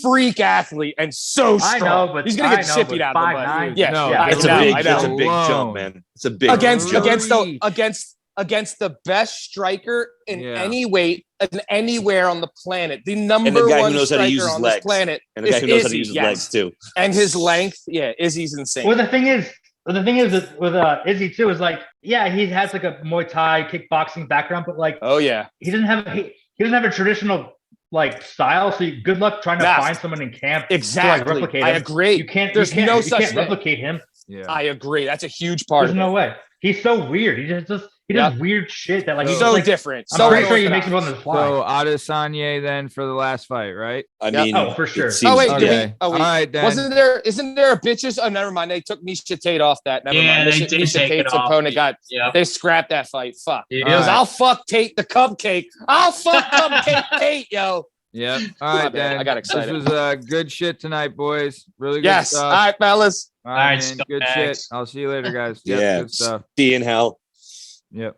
freak athlete and so strong. I know, but he's gonna get the shit beat out of him. 5'9". But yeah, No, yeah, It's I a know, big, I it's know. a big Alone. jump, man. It's a big Against jump. against the best striker in Yeah. any weight and anywhere on the planet. The number the guy who one knows how to striker use his on this legs. planet And the guy is who knows how Izzy, to use his yes. legs too. And his length, yeah, Izzy's insane. Well, the thing is with Izzy too is like, yeah, he has like a Muay Thai kickboxing background, but like Oh yeah, he doesn't have a traditional like style. So good luck trying to Yes. find someone in camp exactly. to like, replicate I him. agree. You can't. There's you can't, no you such can't thing. replicate him. Yeah. I agree. That's a huge part There's of no it. way. He's so weird. He does weird shit that like he's So like, different. I'm So pretty sure he makes unorthodox. him on the fly. So Adesanya then for the last fight, right? I Yeah. mean, Oh, for sure. it seems- Oh wait, did Okay. we? Oh All wait. right, then. Isn't there a bitches? Oh, never mind. They took Misha Tate off that. Never Yeah, mind. they did Misha take it Tate's off. opponent got. Yeah. They scrapped that fight. Fuck. Yeah. He goes, All right. I'll fuck Tate the cupcake. I'll fuck cupcake Tate, yo. Yep. All My right, bad. then. I got excited. This was good shit tonight, boys. Really good Yes. stuff. All right, fellas. All right, All right, man. Good scumbags. shit. I'll see you later, guys. Yep, Yeah, good stuff. see you in hell. Yep.